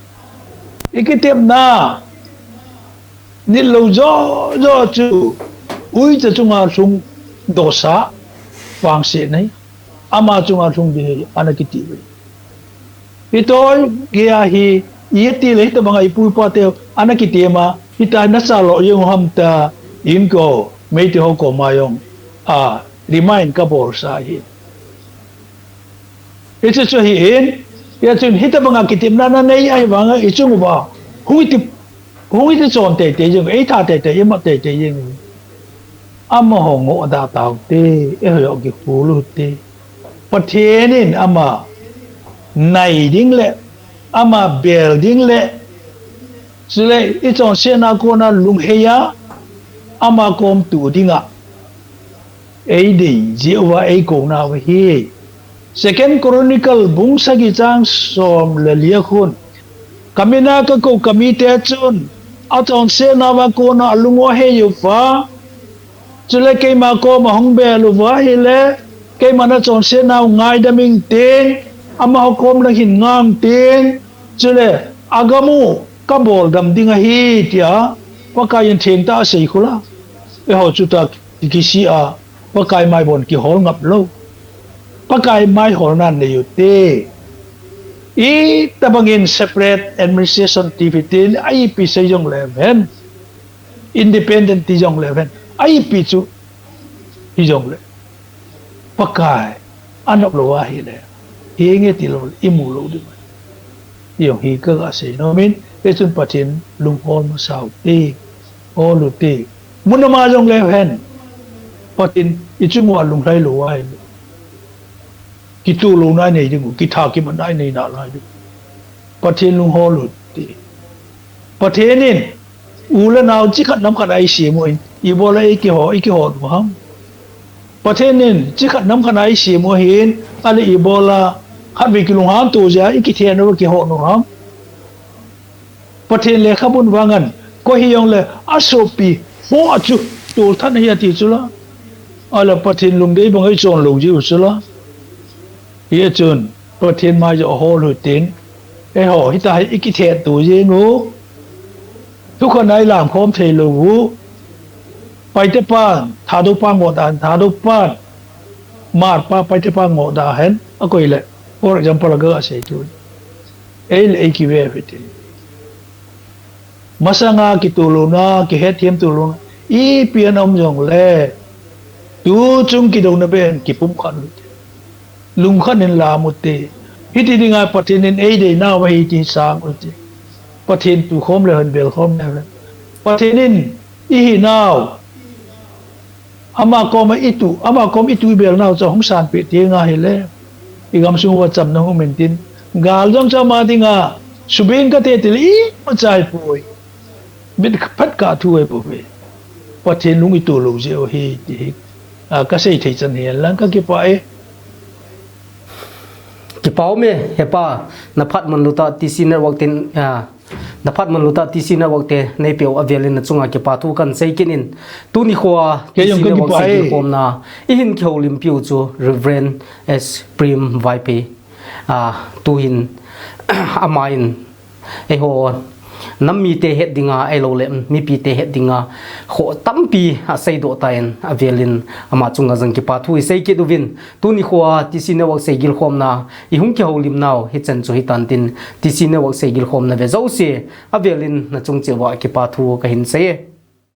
ikitem na ni lo zo chu ui cha chunga sung dosa wang se nai ama chunga sung de anakiti itoy gia hi yeti le ta banga ipu pa te anakiti ma ita na sa lo yung hamta inko mei te ho ko ma yong remind ka bor sa hi ito so hi in ya chun hita banga kitim na nei ai banga ichung ba hui ti chon te jing ei tha te yema te jing ama hongo da tao te e ho gi pu lu te pathenin ama nai ding le ama building le sule i chon sena ko na lung heya ama kom tu dinga ei dei jewa ei ko na wa hi second chronicle bung sagi chang som le lia khun kamina ka ko kamite chun atong se na wa ko na lungo he yu fa chule ke ma ko ma hong be lu wa hi le ke ma na chon se na ngai da ming te ama ho kom la hin ngam te chule agamu ka bol dam dinga hi tia pa ka yin theng ta sei khula e ho chu ta ki si a pa kai mai bon ki hol ngap lo pa kai mai hol nan ne yu te I tabangin separate administration activity ai pi sa yung level independent ti yung level ai pi chu yung le pakai anok lo wa hi le hinge ti lo imu lo di yung hi ka ga se no min e chun pathin lung hol mo sau ti o lu ti mun ma yung level patin ichu mo lung lai lo wa ki tu lu nai nei ding ki tha ki man nai nei na lai ding pathen lung ho lu ti pathenin ula naw chi khat nam khat ai si mo I bo la ki ho du ham pathenin chi khat nam khat ai si mo hin ali I bo la khat vi ki lung ham tu ja ki the no ki ho no ham pathen le khabun wangan ko hi yong le asopi ho achu tu than hi ti chu la ala pathen lung dei bang ai chon lu ji chu la ye chun pathen ma jo ho lu tin e ho hi ta hi ki the tu je ngo ทุกคนในหลังพร้อมเทลูไปเตป้าทาดุป้าหมดอันทาดุป้ามาดป้าไปเตป้าหมดอันเห็นอะไรเลย for example ก็เสียจุดเอลเอคิเวฟิติมาสังอากิตูลูนากิเฮทียมตูลูนาอีเปียนอมยองเล่ดูจุงกิดงนเบนกิปุ่มขันลุงขันนินลามุติฮิติดิงาปฏินินเอเดน่าไว้ที่สามอุติปฏินตุคมเลยหันเบลคมเนี่ยปฏินินอีหินาวอามาคมอิตุอามาคมอิตุเบลนาวจะหงสารเปียเตียงาเฮเล่อีกคำสูงว่าจำนะฮงเมนตินกาลจงจะมาดิงาสุบินก็เตติลีมาใจป่วยบิดพัดกาถวยป่วยปฏินลุงอิตุลูเจโอเฮติก็เสียใจจันเฮียนแล้วก็กี่ปอยกี่เป้าเมเฮป้านับพัดมันลุตาที่ซีนวักเตนนับพัดมันลุตาที่ซีนวักเตในเปียวอเวลินจุงอากี่ป้าทุกันใส่กินินตุนิขัวที่ซีนวักใส่กิปอมนาอีหินเขียวลิมพิวจู Reverend S Prim Vaiphei ตูหินอามาอินไอโฮ nam mi te het dinga ai lo le mi pi te het dinga kho tampi a sei do taen avelin ama chunga jang ki pathu sei ki duvin tuni khwa tisi ne wak Seigilkhom na I hung ki holim naw hi chen chu hi tan tin tisi ne wak Seigilkhom na ve zo si avelin na chung chewa ki pathu ka hin sei